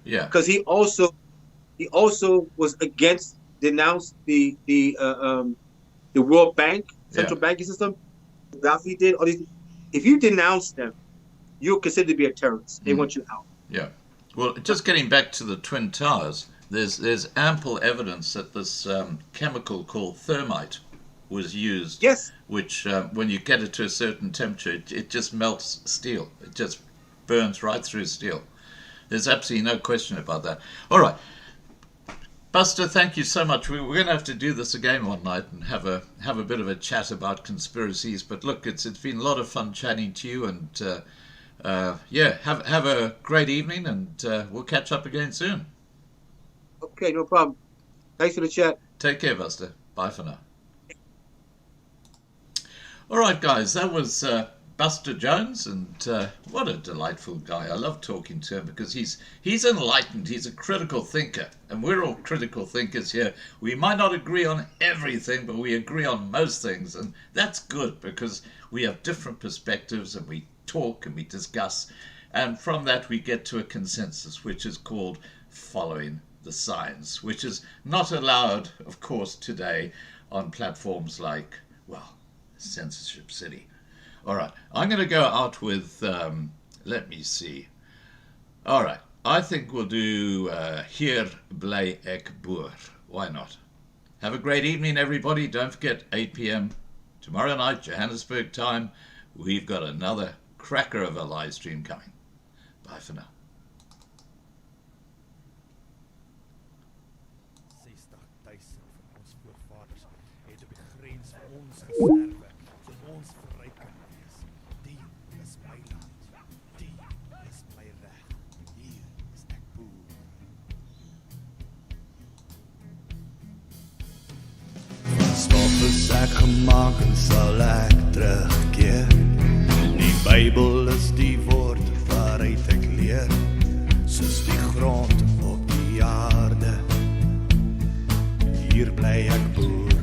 because he also was denounced the World Bank, central banking system. He did all these. If you denounce them, you're considered to be a terrorist. They want you out. Yeah. Well, just getting back to the Twin Towers, there's ample evidence that this chemical called thermite was used. Yes. Which, when you get it to a certain temperature, it just melts steel. It just burns right through steel. There's absolutely no question about that. All right. Buster, thank you so much. We're going to have to do this again one night and have a bit of a chat about conspiracies. But look, it's been a lot of fun chatting to you, and have a great evening, and we'll catch up again soon. Okay, no problem. Thanks for the chat. Take care, Buster. Bye for now. All right, guys, that was Buster Jones, and what a delightful guy. I love talking to him because he's enlightened. He's a critical thinker, and we're all critical thinkers here. We might not agree on everything, but we agree on most things, and that's good because we have different perspectives, and we talk and we discuss, and from that we get to a consensus, which is called following the science, which is not allowed, of course, today on platforms like, well, Censorship City. All right, I'm going to go out with, let me see. All right, I think we'll do Hier Blij Ek Boer. Why not? Have a great evening, everybody. Don't forget, 8 p.m. tomorrow night, Johannesburg time. We've got another cracker of a live stream coming. Bye for now. 60.000 van ons voorvaders het op die grens van ons gesterwe, so ons vry kan wees. Die is my land, die is my reg, hier is ek boer. Van stof is ek gemaak en sal ek terugkeer. Die Bybel is die woord waaruit ek leer, soos die grond op die aarde. Hier bly ek boer.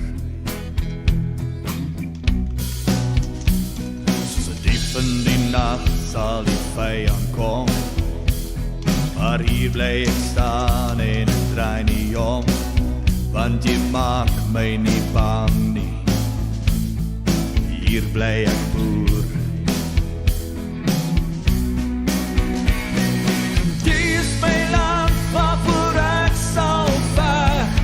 So diep in die nag sal die vyand kom, maar hier bly ek staan en ek draai nie om, want jy maak my nie bang nie. Hier bly ek boer. Die is my land waarvoor ek sal veg.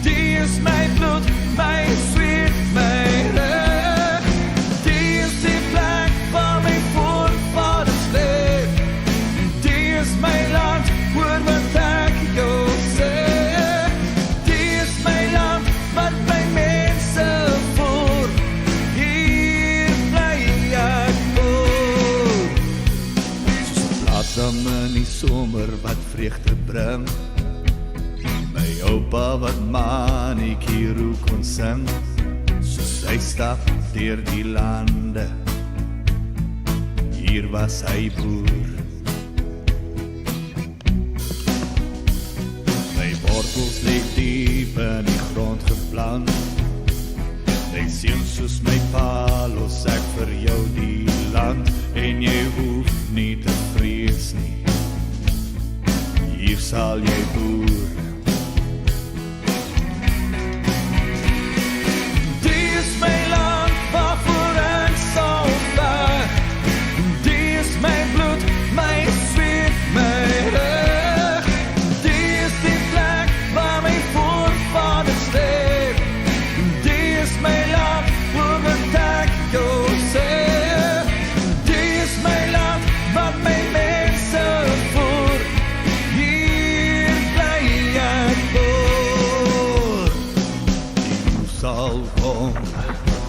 Die is my bloed, my sweet, my reg. Die is die plek waar my voorvaders leef. Die is my land, hoor wat ek jou sê. Die is my land, wat my mense voer. Hier bly ek boer. Soos 'n blaassam in die somer wat vreugde bring, my oupa wat maniekie roe kon sing, soos hy stap deur die lande. Hier was hy boer. My wortels lê diep in die grond geplant. My seun soos my pa los ek vir jou die land, en jy hoef nie te vrees nie. Hier sal jy boer. Die is my land waarvoor ek sal veg. Die is my bloed, my sweet, my reg. Die is die plek waar my voorvaders leef. Die is my land, hoor wat ek jou sê. Die is my land, wat my mense voer. Hier bly ek boer. Die leeu sal kom,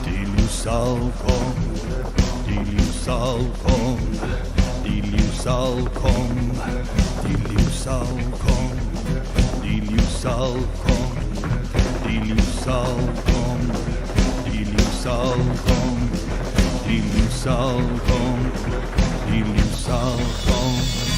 die leeu sal kom, die leeu sal kom, die leeu sal kom, die leeu sal kom, die leeu sal kom, die leeu sal kom, die leeu sal kom, die leeu sal kom, die leeu sal kom.